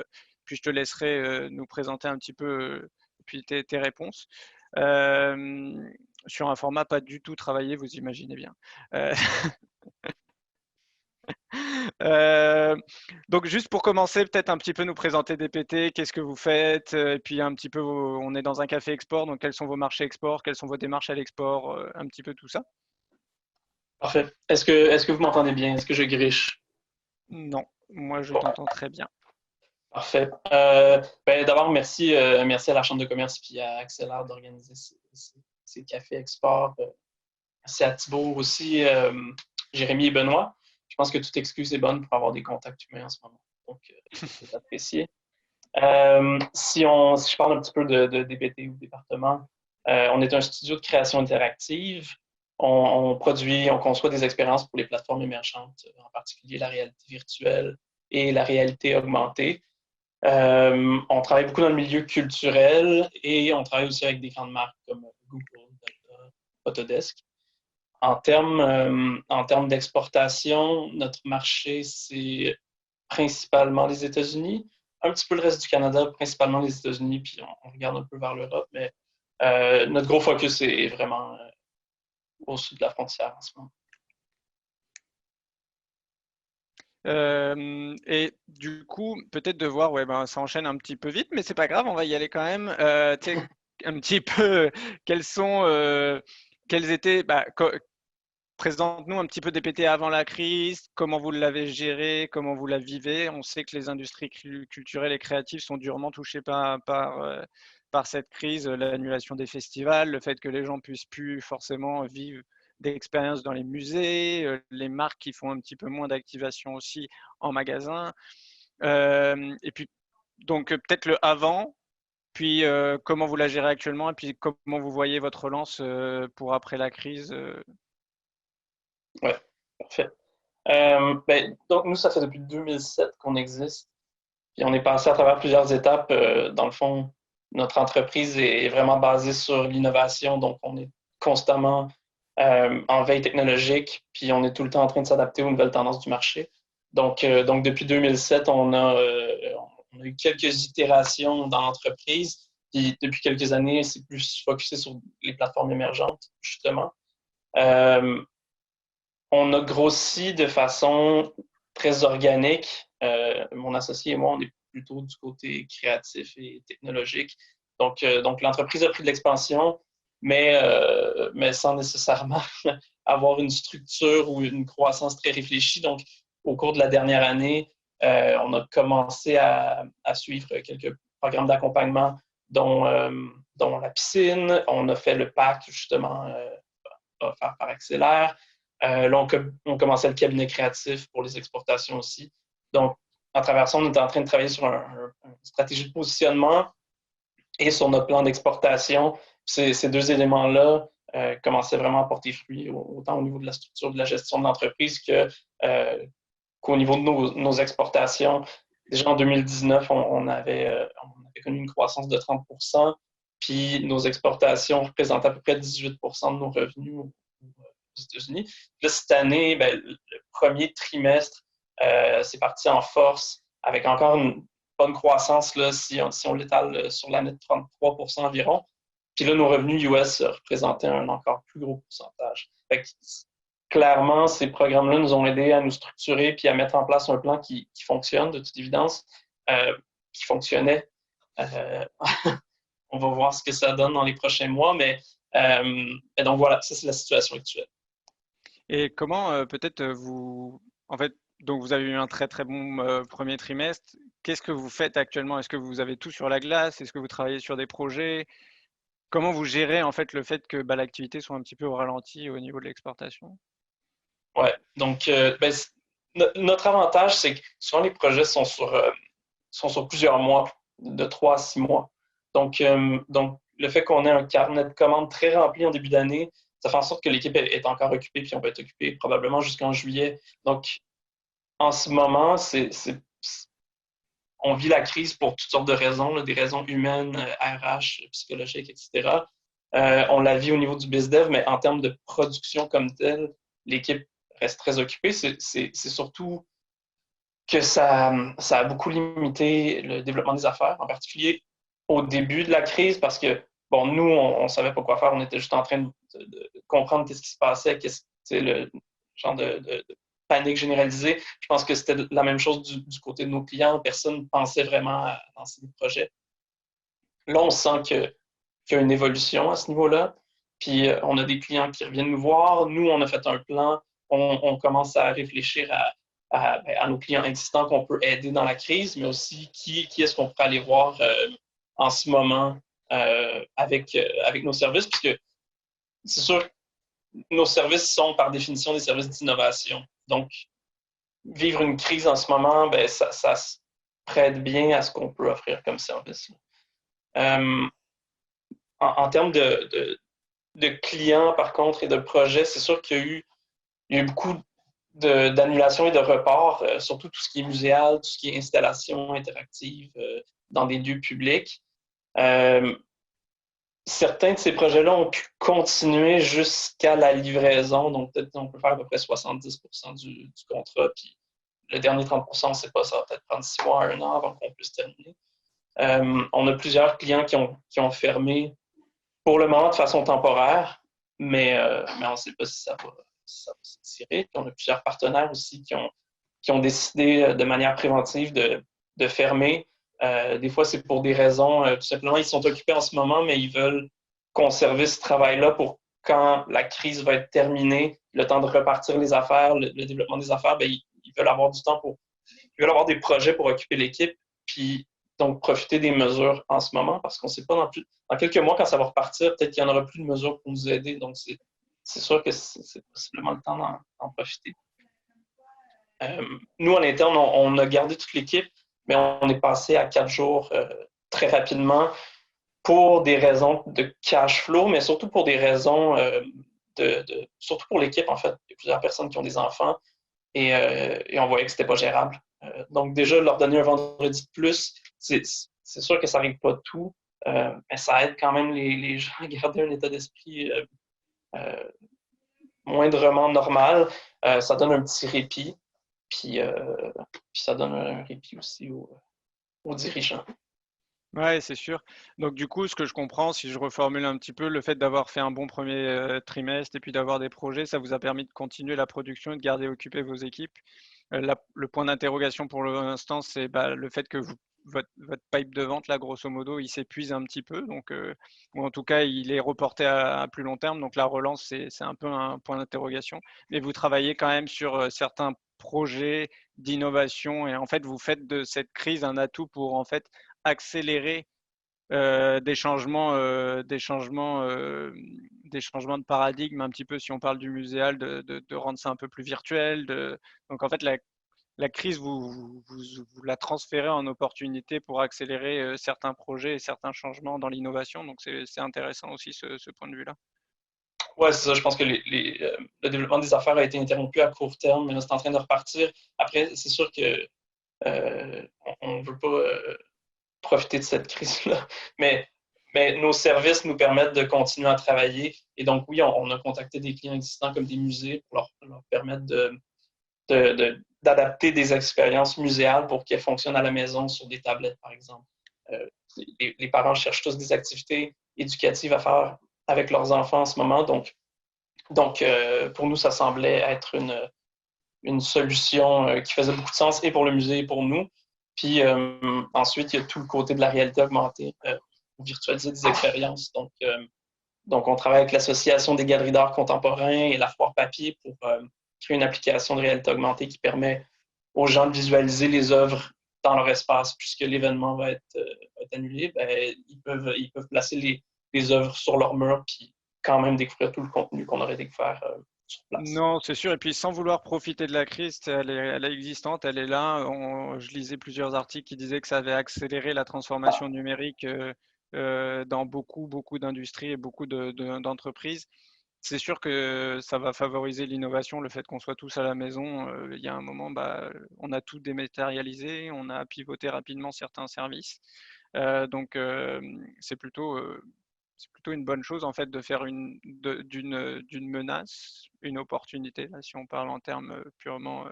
je te laisserai nous présenter un petit peu puis tes réponses. Sur un format pas du tout travaillé, vous imaginez bien. Donc juste pour commencer, peut-être un petit peu nous présenter DPT, qu'est-ce que vous faites, et puis un petit peu, on est dans un café export, donc quels sont vos marchés export, quelles sont vos démarches à l'export, un petit peu tout ça. Parfait. Est-ce que vous m'entendez bien? Est-ce que je griche? Non, moi je t'entends très bien. Parfait. D'abord, merci à la Chambre de commerce et à Accélère d'organiser ces cafés export. Merci à Thibaut aussi, Jérémy et Benoît. Je pense que toute excuse est bonne pour avoir des contacts humains en ce moment. Donc, c'est apprécié. Si je parle un petit peu de DPT ou département, on est un studio de création interactive. On conçoit des expériences pour les plateformes émergentes, en particulier la réalité virtuelle et la réalité augmentée. On travaille beaucoup dans le milieu culturel et on travaille aussi avec des grandes marques comme Google, Data, Autodesk. En termes d'exportation, notre marché, c'est principalement les États-Unis, un petit peu le reste du Canada, principalement les États-Unis, puis on regarde un peu vers l'Europe, mais notre gros focus est vraiment au sud de la frontière en ce moment. Et du coup, peut-être de voir, ça enchaîne un petit peu vite, mais c'est pas grave, on va y aller quand même. Un petit peu, quels étaient, présente-nous un petit peu DPT avant la crise, comment vous l'avez géré, comment vous la vivez. On sait que les industries culturelles et créatives sont durement touchées par cette crise, l'annulation des festivals, le fait que les gens puissent plus forcément vivre d'expériences dans les musées, les marques qui font un petit peu moins d'activation aussi en magasin. Et puis, donc peut-être le avant, puis comment vous la gérez actuellement, et puis comment vous voyez votre relance pour après la crise. Oui, parfait. Donc, nous, ça fait depuis 2007 qu'on existe. Puis on est passé à travers plusieurs étapes. Dans le fond, notre entreprise est vraiment basée sur l'innovation. Donc, on est constamment en veille technologique. Puis on est tout le temps en train de s'adapter aux nouvelles tendances du marché. Donc depuis 2007, on a eu quelques itérations dans l'entreprise. Puis depuis quelques années, c'est plus focusé sur les plateformes émergentes, justement. On a grossi de façon très organique. Mon associé et moi, on est plutôt du côté créatif et technologique. Donc l'entreprise a pris de l'expansion, mais sans nécessairement avoir une structure ou une croissance très réfléchie. Donc, au cours de la dernière année, on a commencé à suivre quelques programmes d'accompagnement, dont la piscine. On a fait le pacte, justement, offert par Accélère. Là, on commençait le cabinet créatif pour les exportations aussi. Donc, à travers ça, on est en train de travailler sur une stratégie de positionnement et sur notre plan d'exportation. Ces deux éléments-là commençaient vraiment à porter fruit, autant au niveau de la structure de la gestion de l'entreprise qu'au niveau de nos exportations. Déjà en 2019, on avait connu une croissance de 30%, puis nos exportations représentaient à peu près 18% de nos revenus aux États-Unis. Là, cette année, le premier trimestre, c'est parti en force avec encore une bonne croissance là, si on l'étale sur l'année de 33% environ. Puis là, nos revenus US représentaient un encore plus gros pourcentage. Fait que, clairement, ces programmes-là nous ont aidés à nous structurer puis à mettre en place un plan qui fonctionne, de toute évidence, qui fonctionnait. On va voir ce que ça donne dans les prochains mois, mais donc voilà, ça c'est la situation actuelle. Et comment peut-être en fait, donc vous avez eu un très très bon premier trimestre. Qu'est-ce que vous faites actuellement? Est-ce que vous avez tout sur la glace? Est-ce que vous travaillez sur des projets? Comment vous gérez en fait le fait que l'activité soit un petit peu au ralenti au niveau de l'exportation? Ouais, donc notre avantage, c'est que souvent les projets sont sur plusieurs mois, de 3 à 6 mois. Donc le fait qu'on ait un carnet de commandes très rempli en début d'année, ça fait en sorte que l'équipe est encore occupée, puis on va être occupé probablement jusqu'en juillet. Donc, en ce moment, on vit la crise pour toutes sortes de raisons, là, des raisons humaines, RH, psychologiques, etc. On la vit au niveau du BizDev, mais en termes de production comme telle, l'équipe reste très occupée. C'est surtout que ça a beaucoup limité le développement des affaires, en particulier au début de la crise, parce que, bon, nous, on ne savait pas quoi faire. On était juste en train de comprendre qu'est-ce qui se passait, le genre de panique généralisée. Je pense que c'était la même chose du côté de nos clients. Personne ne pensait vraiment à lancer des projets. Là, on sent qu'il y a une évolution à ce niveau-là. Puis, on a des clients qui reviennent nous voir. Nous, on a fait un plan. On commence à réfléchir à nos clients existants qu'on peut aider dans la crise, mais aussi qui est-ce qu'on pourrait aller voir en ce moment avec nos services, puisque c'est sûr que nos services sont par définition des services d'innovation. Donc, vivre une crise en ce moment, ça se prête bien à ce qu'on peut offrir comme service. En termes de clients, par contre, et de projets, c'est sûr qu'il y a eu beaucoup d'annulations et de reports, surtout tout ce qui est muséal, tout ce qui est installation interactive dans des lieux publics. Certains de ces projets-là ont pu continuer jusqu'à la livraison, donc peut-être on peut faire à peu près 70% du contrat, puis le dernier 30%, on ne sait pas, ça va peut-être prendre 6 mois à 1 an avant qu'on puisse terminer. On a plusieurs clients qui ont fermé pour le moment de façon temporaire, mais on ne sait pas si ça va s'étirer. Puis on a plusieurs partenaires aussi qui ont décidé de manière préventive de fermer. Des fois, c'est pour des raisons, tout simplement, ils sont occupés en ce moment, mais ils veulent conserver ce travail-là pour quand la crise va être terminée, le temps de repartir les affaires, le développement des affaires, ben, ils veulent avoir du temps ils veulent avoir des projets pour occuper l'équipe, puis donc profiter des mesures en ce moment, parce qu'on ne sait pas dans quelques mois, quand ça va repartir, peut-être qu'il n'y en aura plus de mesures pour nous aider. Donc, c'est sûr que c'est possiblement le temps d'en profiter. Nous, en interne, on a gardé toute l'équipe, mais on est passé à 4 jours très rapidement pour des raisons de cash flow, mais surtout pour des raisons surtout pour l'équipe, en fait. Il y a plusieurs personnes qui ont des enfants et on voyait que c'était pas gérable. Donc, déjà, leur donner un vendredi de plus, c'est sûr que ça n'arrive pas tout, mais ça aide quand même les gens à garder un état d'esprit moindrement normal. Ça donne un petit répit, puis ça donne un répit aussi aux dirigeants. Ouais, c'est sûr. Donc du coup, ce que je comprends, si je reformule un petit peu, le fait d'avoir fait un bon premier trimestre et puis d'avoir des projets, ça vous a permis de continuer la production et de garder occupées vos équipes. Le point d'interrogation pour l'instant, c'est le fait que votre pipe de vente, là, grosso modo, il s'épuise un petit peu, donc, ou en tout cas, il est reporté à plus long terme. Donc la relance, c'est un peu un point d'interrogation. Mais vous travaillez quand même sur certains projets d'innovation et en fait, vous faites de cette crise un atout pour en fait accélérer des changements de paradigme un petit peu si on parle du muséal, de rendre ça un peu plus virtuel. Donc en fait, la crise, vous la transférez en opportunité pour accélérer certains projets et certains changements dans l'innovation. Donc c'est intéressant aussi ce point de vue-là. Oui, c'est ça. Je pense que le développement des affaires a été interrompu à court terme, mais là, c'est en train de repartir. Après, c'est sûr que on ne veut pas profiter de cette crise-là, mais nos services nous permettent de continuer à travailler. Et donc, oui, on a contacté des clients existants comme des musées pour leur permettre d'adapter des expériences muséales pour qu'elles fonctionnent à la maison sur des tablettes, par exemple. Les parents cherchent tous des activités éducatives à faire avec leurs enfants en ce moment. Donc pour nous, ça semblait être une solution qui faisait beaucoup de sens et pour le musée et pour nous. Puis ensuite, il y a tout le côté de la réalité augmentée, virtualiser des expériences. Donc, on travaille avec l'Association des galeries d'art contemporain et la Foire Papier pour créer une application de réalité augmentée qui permet aux gens de visualiser les œuvres dans leur espace. Puisque l'événement va être annulé, ben, ils peuvent placer les œuvres sur leur mur puis quand même découvrir tout le contenu qu'on aurait découvert sur place. Non, c'est sûr. Et puis, sans vouloir profiter de la crise, elle est existante, elle est là. Je lisais plusieurs articles qui disaient que ça avait accéléré la transformation numérique dans beaucoup d'industries et beaucoup d'entreprises. C'est sûr que ça va favoriser l'innovation, le fait qu'on soit tous à la maison. Il y a un moment, on a tout dématérialisé, on a pivoté rapidement certains services. Donc, c'est plutôt une bonne chose en fait de faire d'une menace une opportunité, là, si on parle en termes purement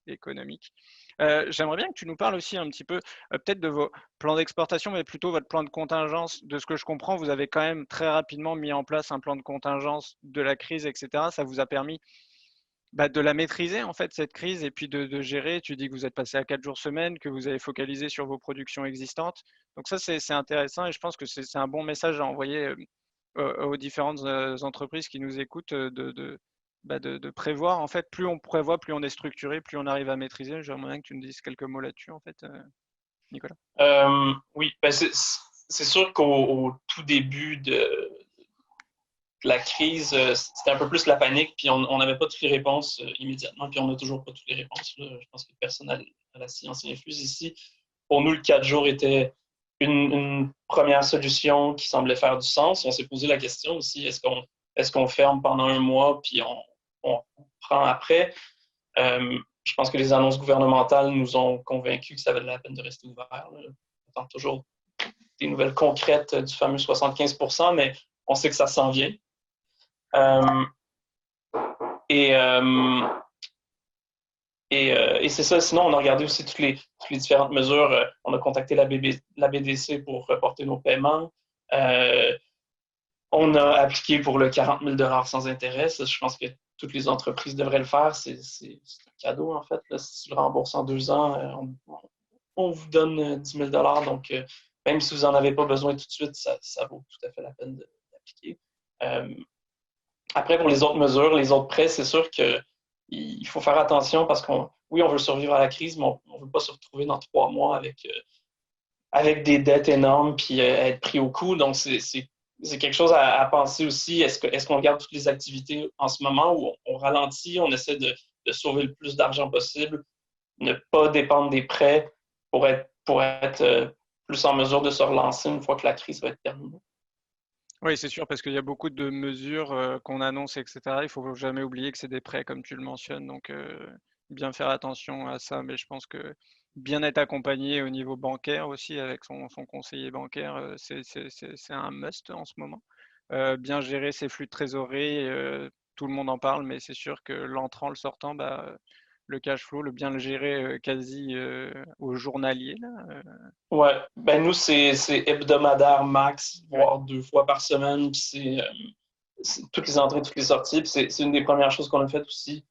économiques. J'aimerais bien que tu nous parles aussi un petit peu peut-être de vos plans d'exportation, mais plutôt votre plan de contingence. De ce que je comprends, vous avez quand même très rapidement mis en place un plan de contingence de la crise, etc. Ça vous a permis de la maîtriser en fait cette crise et puis de gérer. Tu dis que vous êtes passé à 4 jours semaine, que vous avez focalisé sur vos productions existantes. Donc ça c'est intéressant et je pense que c'est un bon message à envoyer aux différentes entreprises qui nous écoutent de prévoir. En fait, plus on prévoit, plus on est structuré, plus on arrive à maîtriser. J'aimerais bien que tu nous dises quelques mots là-dessus en fait, Nicolas. Oui, c'est sûr qu'au tout début de la crise, c'était un peu plus la panique, puis on n'avait pas toutes les réponses immédiatement, puis on n'a toujours pas toutes les réponses. Là. Je pense que personne à la science infuse ici. Pour nous, le 4 jours était une première solution qui semblait faire du sens. On s'est posé la question aussi, est-ce qu'on ferme pendant un mois, puis on prend après? Je pense que les annonces gouvernementales nous ont convaincus que ça valait la peine de rester ouvert. Là. On attend toujours des nouvelles concrètes du fameux 75%, mais on sait que ça s'en vient. Et c'est ça. Sinon, on a regardé aussi toutes les différentes mesures. On a contacté la BDC pour reporter nos paiements. On a appliqué pour le 40 000 $ sans intérêt. Ça, je pense que toutes les entreprises devraient le faire. C'est un cadeau, en fait. Là, si tu le rembourses en 2 ans, on vous donne 10 000 $. Donc, même si vous n'en avez pas besoin tout de suite, ça vaut tout à fait la peine d'appliquer. Après, pour les autres mesures, les autres prêts, c'est sûr qu'il faut faire attention parce oui, on veut survivre à la crise, mais on ne veut pas se retrouver dans 3 mois avec des dettes énormes puis être pris au coup. Donc, c'est quelque chose à penser aussi. Est-ce qu'on regarde toutes les activités en ce moment où on ralentit, on essaie de sauver le plus d'argent possible, ne pas dépendre des prêts pour être plus en mesure de se relancer une fois que la crise va être terminée? Oui, c'est sûr, parce qu'il y a beaucoup de mesures qu'on annonce, etc. Il ne faut jamais oublier que c'est des prêts, comme tu le mentionnes. Donc, bien faire attention à ça. Mais je pense que bien être accompagné au niveau bancaire aussi, avec son conseiller bancaire, c'est un must en ce moment. Bien gérer ses flux de trésorerie, tout le monde en parle, mais c'est sûr que l'entrant, le sortant, bah, le cash flow, le bien le gérer quasi au journalier, là. Ouais, ben nous, c'est hebdomadaire max, voire 2 fois par semaine. Puis c'est toutes les entrées, toutes les sorties. Puis c'est une des premières choses qu'on a faites aussi,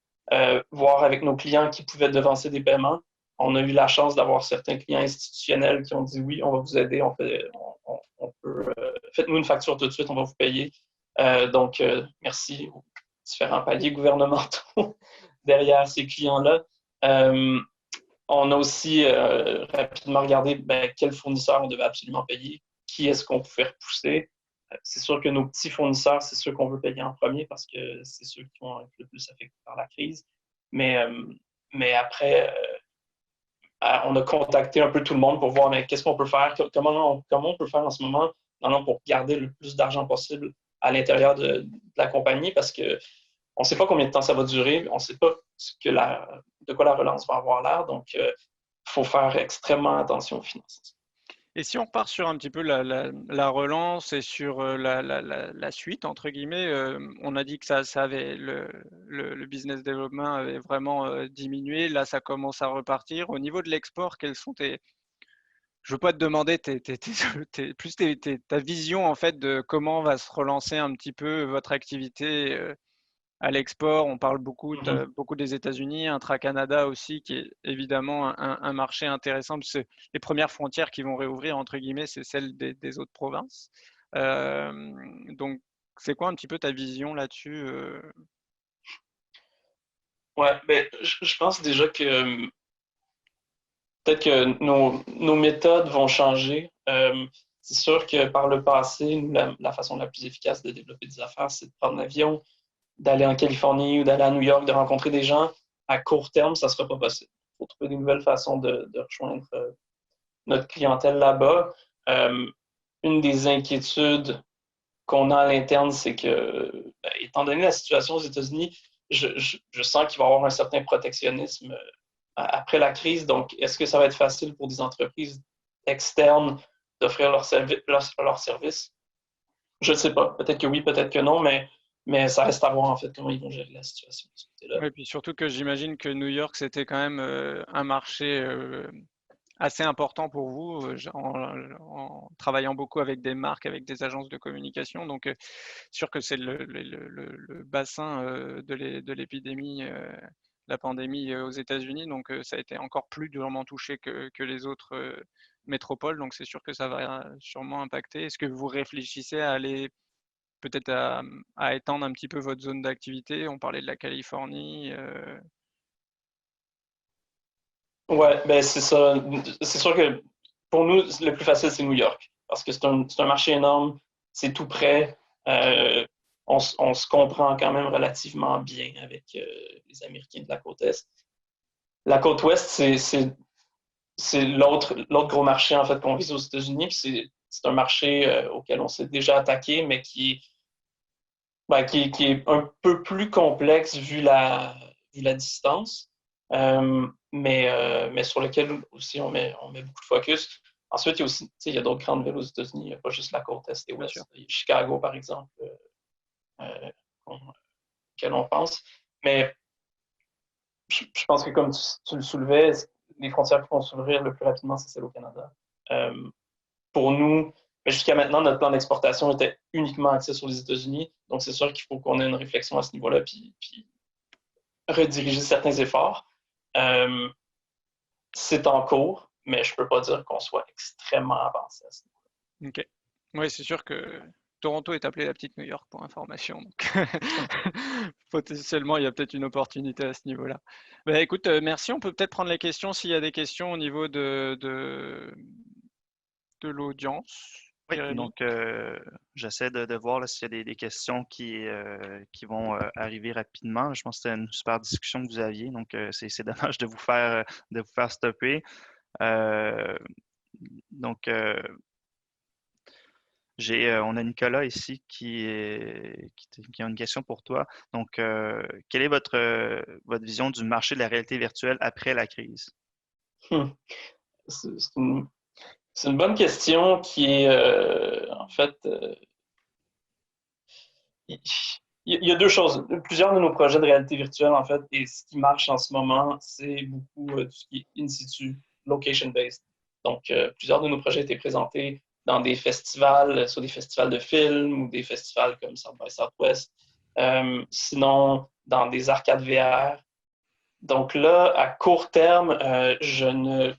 voir avec nos clients qui pouvaient devancer des paiements. On a eu la chance d'avoir certains clients institutionnels qui ont dit oui, on va vous aider, on peut, faites-nous une facture tout de suite, on va vous payer. Donc, merci aux différents paliers gouvernementaux derrière ces clients-là. On a aussi rapidement regardé quels fournisseurs on devait absolument payer, qui est-ce qu'on pouvait repousser. C'est sûr que nos petits fournisseurs, c'est ceux qu'on veut payer en premier parce que c'est ceux qui vont être le plus affectés par la crise. Mais après, on a contacté un peu tout le monde pour voir qu'est-ce qu'on peut faire, comment on peut faire en ce moment pour garder le plus d'argent possible à l'intérieur de la compagnie parce que on ne sait pas combien de temps ça va durer, on ne sait pas de quoi la relance va avoir l'air, donc il faut faire extrêmement attention aux finances. Et si on repart sur un petit peu la relance et sur la suite, entre guillemets, on a dit que ça avait le business development avait vraiment diminué. Là, ça commence à repartir. Au niveau de l'export, quels sont tes. Je ne veux pas te demander plus ta vision en fait de comment va se relancer un petit peu votre activité à l'export. On parle beaucoup des États-Unis, Intra-Canada aussi, qui est évidemment un marché intéressant, parce que les premières frontières qui vont réouvrir, entre guillemets, c'est celles des autres provinces. Donc, c'est quoi un petit peu ta vision là-dessus Ouais, je pense déjà que peut-être que nos méthodes vont changer. C'est sûr que par le passé, nous, la façon la plus efficace de développer des affaires, c'est de prendre l'avion, d'aller en Californie ou d'aller à New York, de rencontrer des gens. À court terme, ça ne sera pas possible. Il faut trouver des nouvelles façons de rejoindre notre clientèle là-bas. Une des inquiétudes qu'on a à l'interne, c'est que, étant donné la situation aux États-Unis, je sens qu'il va y avoir un certain protectionnisme après la crise. Donc, est-ce que ça va être facile pour des entreprises externes d'offrir leurs services? Je ne sais pas. Peut-être que oui, peut-être que non, mais ça reste à voir en fait comment ils vont gérer la situation de ce côté-là. Et puis surtout que j'imagine que New York, c'était quand même un marché assez important pour vous en travaillant beaucoup avec des marques, avec des agences de communication. Donc, sûr que c'est le bassin de l'épidémie, la pandémie aux États-Unis. Donc, ça a été encore plus durement touché que les autres métropoles. Donc, c'est sûr que ça va sûrement impacter. Est-ce que vous réfléchissez à aller peut-être à étendre un petit peu votre zone d'activité? On parlait de la Californie. Ouais, c'est ça. C'est sûr que pour nous, le plus facile, c'est New York. Parce que c'est un marché énorme, c'est tout près. On se comprend quand même relativement bien avec les Américains de la côte Est. La côte Ouest, c'est l'autre gros marché en fait qu'on vise aux États-Unis. C'est un marché auquel on s'est déjà attaqué, mais qui est un peu plus complexe vu la distance. Mais sur lequel aussi on met beaucoup de focus. Ensuite, il y a d'autres grandes villes aux États-Unis, il n'y a pas juste la côte Est et Ouest. Il y a Chicago, par exemple, auquel on pense. Mais je pense que comme tu le soulevais, les frontières qui vont s'ouvrir le plus rapidement, c'est celles au Canada. Pour nous, jusqu'à maintenant, notre plan d'exportation était uniquement axé sur les États-Unis. Donc, c'est sûr qu'il faut qu'on ait une réflexion à ce niveau-là, puis rediriger certains efforts. C'est en cours, mais je ne peux pas dire qu'on soit extrêmement avancé à ce niveau-là. OK. Oui, c'est sûr que Toronto est appelée la petite New York pour information. Donc potentiellement, il y a peut-être une opportunité à ce niveau-là. Bah, écoute, merci. On peut peut-être prendre les questions s'il y a des questions au niveau de l'audience. Oui, Jérémy. donc j'essaie de voir là, s'il y a des questions qui vont arriver rapidement. Je pense que c'était une super discussion que vous aviez, donc c'est dommage de vous faire stopper. Donc, on a Nicolas ici qui a une question pour toi. Donc, quelle est votre vision du marché de la réalité virtuelle après la crise? C'est c'est une bonne question qui est, en fait, il y a deux choses. Plusieurs de nos projets de réalité virtuelle, en fait, et ce qui marche en ce moment, c'est beaucoup tout ce qui est in situ, location-based. Donc, plusieurs de nos projets étaient présentés dans des festivals, soit des festivals de films ou des festivals comme South by Southwest. Sinon, dans des arcades VR. Donc là, à court terme, je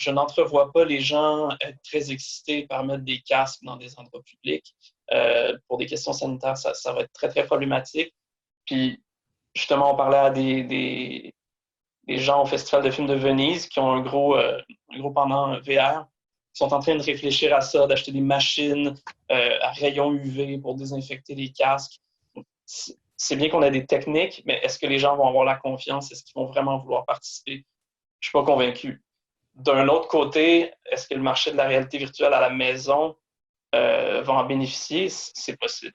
n'entrevois pas les gens être très excités par mettre des casques dans des endroits publics. Pour des questions sanitaires, ça va être très, très problématique. Puis, justement, on parlait à des gens au Festival de films de Venise qui ont un gros pendant VR, qui sont en train de réfléchir à ça, d'acheter des machines à rayons UV pour désinfecter les casques. C'est bien qu'on a des techniques, mais est-ce que les gens vont avoir la confiance? Est-ce qu'ils vont vraiment vouloir participer? Je ne suis pas convaincu. D'un autre côté, est-ce que le marché de la réalité virtuelle à la maison va en bénéficier? C'est possible.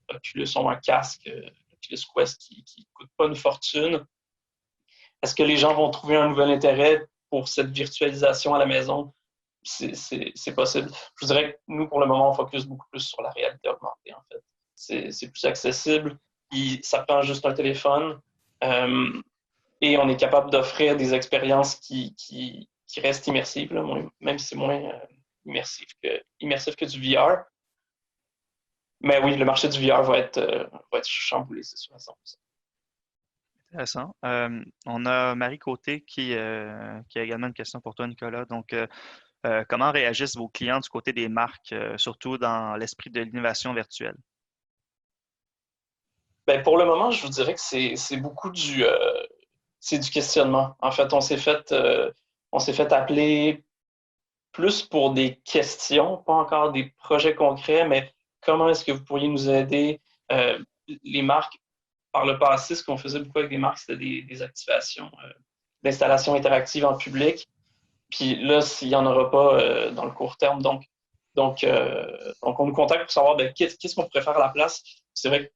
Oculus ont un casque, Oculus Quest, qui ne coûte pas une fortune. Est-ce que les gens vont trouver un nouvel intérêt pour cette virtualisation à la maison? C'est possible. Je vous dirais que nous, pour le moment, on focus beaucoup plus sur la réalité augmentée, en fait. C'est plus accessible. Ça prend juste un téléphone. Et on est capable d'offrir des expériences qui restent immersives, là, même si c'est moins immersif que du VR. Mais oui, le marché du VR va être chamboulé, c'est sûr, à 100%. Intéressant. On a Marie Côté qui a également une question pour toi, Nicolas. Donc, comment réagissent vos clients du côté des marques, surtout dans l'esprit de l'innovation virtuelle? Ben, pour le moment, je vous dirais que c'est beaucoup du questionnement. En fait, on s'est fait appeler plus pour des questions, pas encore des projets concrets, mais comment est-ce que vous pourriez nous aider? Les marques, par le passé, ce qu'on faisait beaucoup avec des marques, c'était des activations d'installations interactives en public. Puis là, il n'y en aura pas dans le court terme. Donc, on nous contacte pour savoir qu'est-ce qu'on pourrait faire à la place. C'est vrai que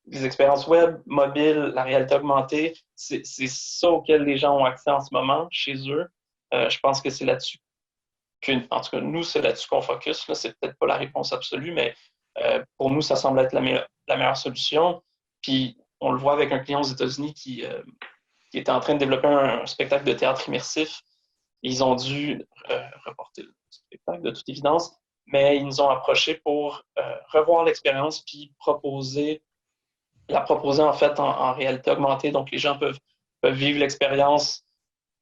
les expériences web, mobiles, la réalité augmentée, c'est ça auquel les gens ont accès en ce moment chez eux. Je pense que c'est là-dessus en tout cas, nous, c'est là-dessus qu'on focus. Là, c'est peut-être pas la réponse absolue, mais pour nous, ça semble être la meilleure solution. Puis, on le voit avec un client aux États-Unis qui était en train de développer un spectacle de théâtre immersif. Ils ont dû reporter le spectacle, de toute évidence, mais ils nous ont approchés pour revoir l'expérience puis la proposer en fait en réalité augmentée. Donc, les gens peuvent vivre l'expérience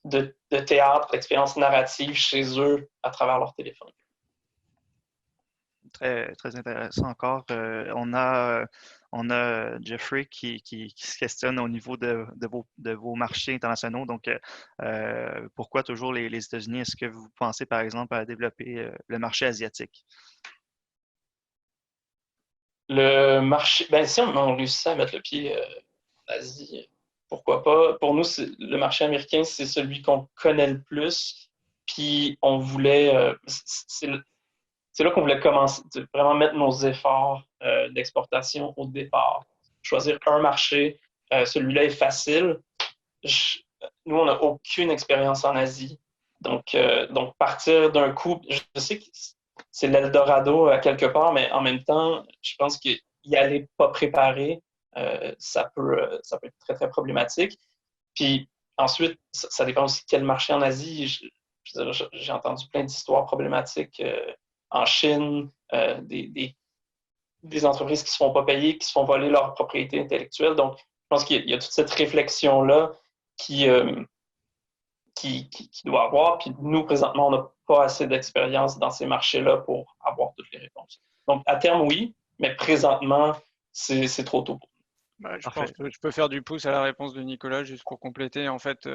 de théâtre, l'expérience narrative chez eux à travers leur téléphone. Très, très intéressant encore. On a Jeffrey qui se questionne au niveau de vos marchés internationaux. Donc, pourquoi toujours les États-Unis? Est-ce que vous pensez, par exemple, à développer le marché asiatique? Le marché, si on réussit à mettre le pied en Asie, pourquoi pas? Pour nous, le marché américain, c'est celui qu'on connaît le plus. Puis on voulait, c'est là qu'on voulait commencer, vraiment mettre nos efforts d'exportation au départ. Choisir un marché, celui-là est facile. Nous, on n'a aucune expérience en Asie. Donc partir d'un coup, je sais que c'est l'Eldorado à quelque part, mais en même temps, je pense qu'y aller pas préparé, ça peut être très, très problématique. Puis ensuite, ça dépend aussi quel marché en Asie. J'ai entendu plein d'histoires problématiques en Chine, des entreprises qui ne se font pas payer, qui se font voler leur propriété intellectuelle. Donc, je pense qu'il y a toute cette réflexion-là qui doit avoir. Puis nous, présentement, on n'a pas assez d'expérience dans ces marchés-là pour avoir toutes les réponses. Donc, à terme, oui, mais présentement, c'est trop tôt. Je pense que je peux faire du pouce à la réponse de Nicolas, juste pour compléter. En fait,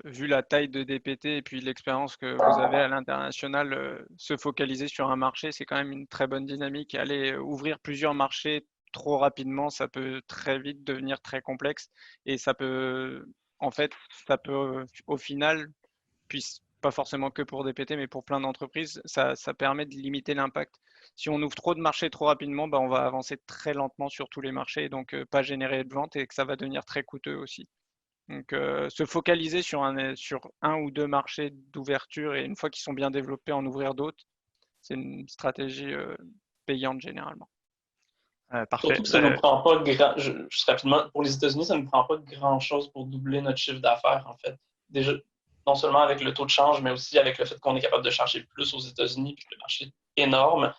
vu la taille de DPT et puis l'expérience que vous avez à l'international, se focaliser sur un marché, c'est quand même une très bonne dynamique. Aller ouvrir plusieurs marchés trop rapidement, ça peut très vite devenir très complexe et ça peut, en fait, ça peut au final, puis pas forcément que pour DPT, mais pour plein d'entreprises, ça permet de limiter l'impact. Si on ouvre trop de marchés trop rapidement, on va avancer très lentement sur tous les marchés et donc pas générer de vente et que ça va devenir très coûteux aussi. Donc se focaliser sur un ou deux marchés d'ouverture et une fois qu'ils sont bien développés, en ouvrir d'autres, c'est une stratégie payante généralement. Parfait. Surtout que ça ne nous prend pas juste rapidement, pour les États-Unis, ça ne nous prend pas grand-chose pour doubler notre chiffre d'affaires, en fait. Déjà, non seulement avec le taux de change, mais aussi avec le fait qu'on est capable de charger plus aux États-Unis, puis que le marché est énorme.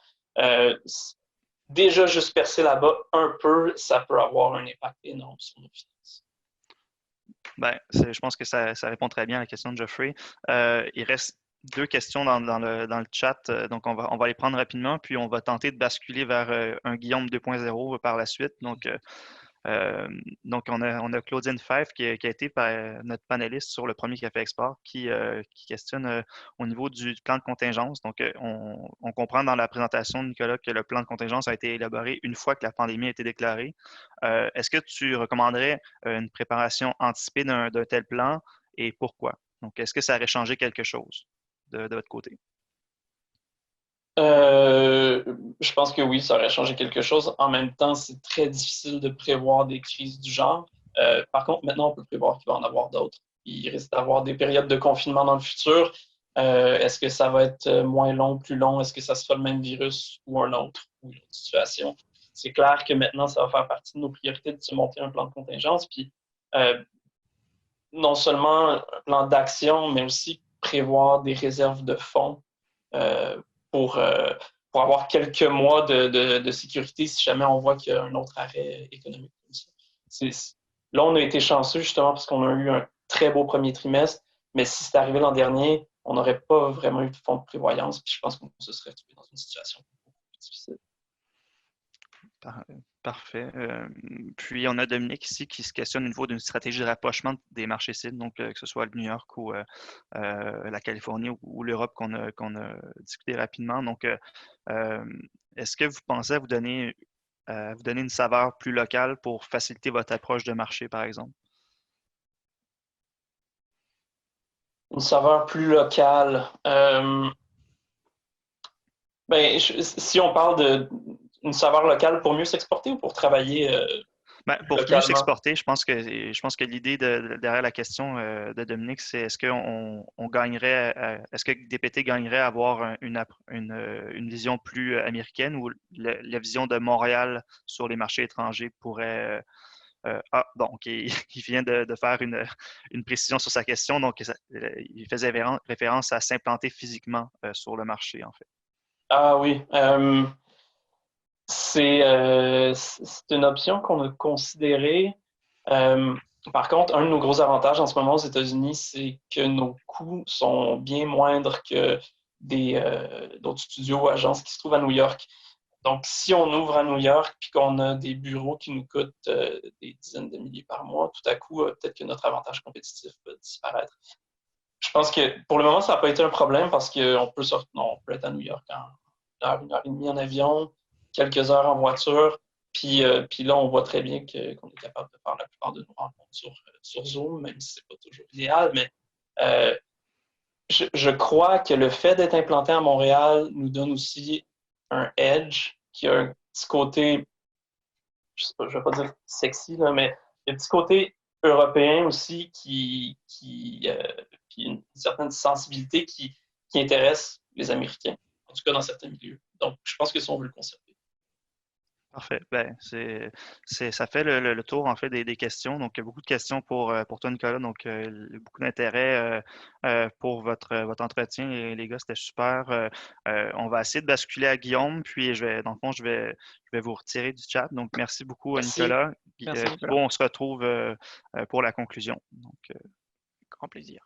Déjà, juste percer là-bas un peu, ça peut avoir un impact énorme sur nos finances. Je pense que ça répond très bien à la question de Geoffrey. Il reste deux questions dans le chat, donc on va les prendre rapidement, puis on va tenter de basculer vers un Guillaume 2.0 par la suite. Donc on a Claudine Fife qui a été notre panéliste sur le premier Café Export qui questionne au niveau du plan de contingence. Donc, on comprend dans la présentation de Nicolas que le plan de contingence a été élaboré une fois que la pandémie a été déclarée. Est-ce que tu recommanderais une préparation anticipée d'un tel plan et pourquoi? Donc, est-ce que ça aurait changé quelque chose de votre côté? Je pense que oui, ça aurait changé quelque chose. En même temps, c'est très difficile de prévoir des crises du genre. Par contre, maintenant, on peut prévoir qu'il va en avoir d'autres. Il risque d'avoir des périodes de confinement dans le futur. Est-ce que ça va être moins long, plus long? Est-ce que ça sera le même virus ou un autre, ou une autre situation? C'est clair que maintenant, ça va faire partie de nos priorités de se monter un plan de contingence. Puis, non seulement un plan d'action, mais aussi prévoir des réserves de fonds pour avoir quelques mois de sécurité si jamais on voit qu'il y a un autre arrêt économique. Là, on a été chanceux justement parce qu'on a eu un très beau premier trimestre, mais si c'était arrivé l'an dernier, on n'aurait pas vraiment eu de fonds de prévoyance, puis je pense qu'on se serait retrouvé dans une situation beaucoup plus difficile. Parfait. Puis, on a Dominique ici qui se questionne au niveau d'une stratégie de rapprochement des marchés cibles, donc que ce soit le New York ou la Californie ou l'Europe qu'on a discuté rapidement. Donc, est-ce que vous pensez à vous donner une saveur plus locale pour faciliter votre approche de marché, par exemple? Une saveur plus locale. Si on parle d'une saveur locale pour mieux s'exporter ou pour travailler pour localement? mieux s'exporter, je pense que l'idée derrière la question de Dominique, c'est est-ce qu'on gagnerait, est-ce que DPT gagnerait à avoir une vision plus américaine ou la vision de Montréal sur les marchés étrangers pourrait donc, il vient de faire une précision sur sa question. Donc, il faisait référence à s'implanter physiquement sur le marché, en fait. Ah oui. C'est une option qu'on a considérée. Par contre, un de nos gros avantages en ce moment aux États-Unis, c'est que nos coûts sont bien moindres que d'autres studios ou agences qui se trouvent à New York. Donc, si on ouvre à New York et qu'on a des bureaux qui nous coûtent des dizaines de milliers par mois, tout à coup, peut-être que notre avantage compétitif va disparaître. Je pense que pour le moment, ça n'a pas été un problème parce qu'on peut être à New York en une heure et demie en avion, quelques heures en voiture. Puis là, on voit très bien qu'on est capable de faire la plupart de nos rencontres sur Zoom, même si ce n'est pas toujours idéal. Mais je crois que le fait d'être implanté à Montréal nous donne aussi un edge qui a un petit côté, je ne vais pas dire sexy, là, mais il y a un petit côté européen aussi qui une certaine sensibilité qui intéresse les Américains, en tout cas dans certains milieux. Donc, je pense que ça, on veut le conserver. Parfait. Ça fait le tour en fait des questions. Donc, beaucoup de questions pour toi, Nicolas. Donc, beaucoup d'intérêt pour votre entretien, les gars. C'était super. On va essayer de basculer à Guillaume, puis dans le fond, je vais vous retirer du chat. Donc, merci beaucoup, Merci. Nicolas. Merci, Nicolas. Thibaut, on se retrouve pour la conclusion. Donc, grand plaisir.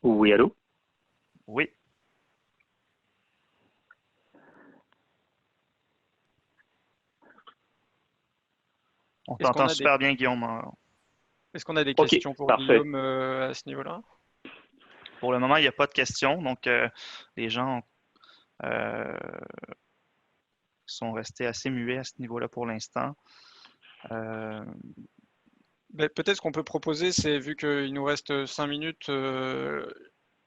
Oui, allô? Oui. On Est-ce qu'on t'entend a super bien, Guillaume. est-ce qu'on a des OK, questions pour parfait. Guillaume à ce niveau-là? Pour le moment, il n'y a pas de questions, donc les gens euh, sont restés assez muets à ce niveau-là pour l'instant. Peut-être ce qu'on peut proposer, c'est vu qu'il nous reste 5 minutes,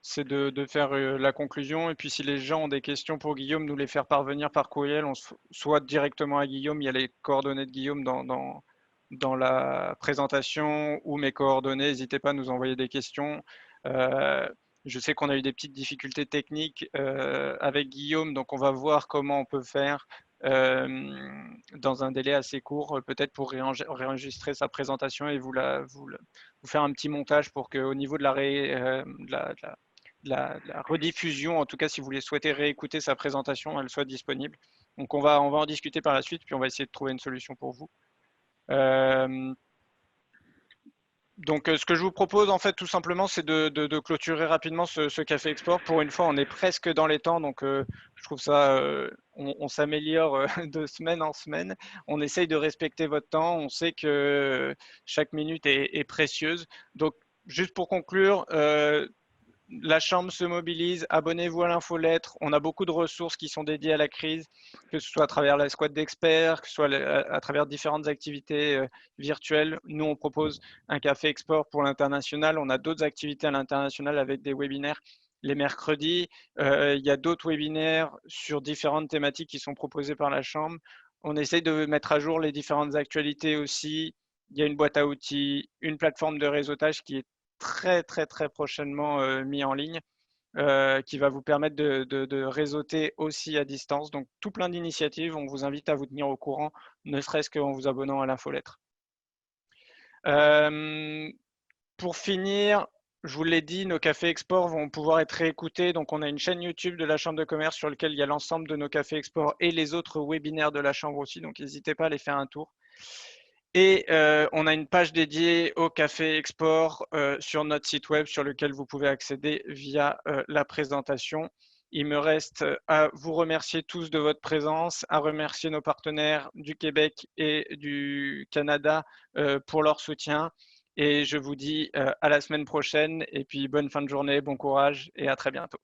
c'est de faire la conclusion. Et puis si les gens ont des questions pour Guillaume, nous les faire parvenir par courriel, soit directement à Guillaume, il y a les coordonnées de Guillaume dans la présentation ou mes coordonnées, n'hésitez pas à nous envoyer des questions. Je sais qu'on a eu des petites difficultés techniques avec Guillaume, donc on va voir comment on peut faire dans un délai assez court, peut-être pour réenregistrer sa présentation et vous faire un petit montage pour qu'au niveau de la rediffusion, en tout cas si vous souhaitez réécouter sa présentation, elle soit disponible. Donc on va en discuter par la suite, puis on va essayer de trouver une solution pour vous. Donc, ce que je vous propose, en fait, tout simplement, c'est de clôturer rapidement ce Café Export. Pour une fois, on est presque dans les temps, donc je trouve ça, on s'améliore de semaine en semaine. On essaye de respecter votre temps. On sait que chaque minute est précieuse. Donc, juste pour conclure, la Chambre se mobilise, abonnez-vous à l'infolettre. On a beaucoup de ressources qui sont dédiées à la crise, que ce soit à travers la squad d'experts, que ce soit à travers différentes activités virtuelles. Nous, on propose un café export pour l'international. On a d'autres activités à l'international avec des webinaires les mercredis. Il y a d'autres webinaires sur différentes thématiques qui sont proposés par la Chambre. On essaye de mettre à jour les différentes actualités aussi. Il y a une boîte à outils, une plateforme de réseautage qui est très prochainement mis en ligne, qui va vous permettre de réseauter aussi à distance. Donc, tout plein d'initiatives. On vous invite à vous tenir au courant, ne serait-ce qu'en vous abonnant à l'infolettre. Pour finir, je vous l'ai dit, nos cafés export vont pouvoir être réécoutés. Donc, on a une chaîne YouTube de la Chambre de commerce sur laquelle il y a l'ensemble de nos cafés export et les autres webinaires de la Chambre aussi. Donc, n'hésitez pas à aller faire un tour. Et on a une page dédiée au café export sur notre site web sur lequel vous pouvez accéder via la présentation. Il me reste à vous remercier tous de votre présence, à remercier nos partenaires du Québec et du Canada pour leur soutien. Et je vous dis à la semaine prochaine. Et puis bonne fin de journée, bon courage et à très bientôt.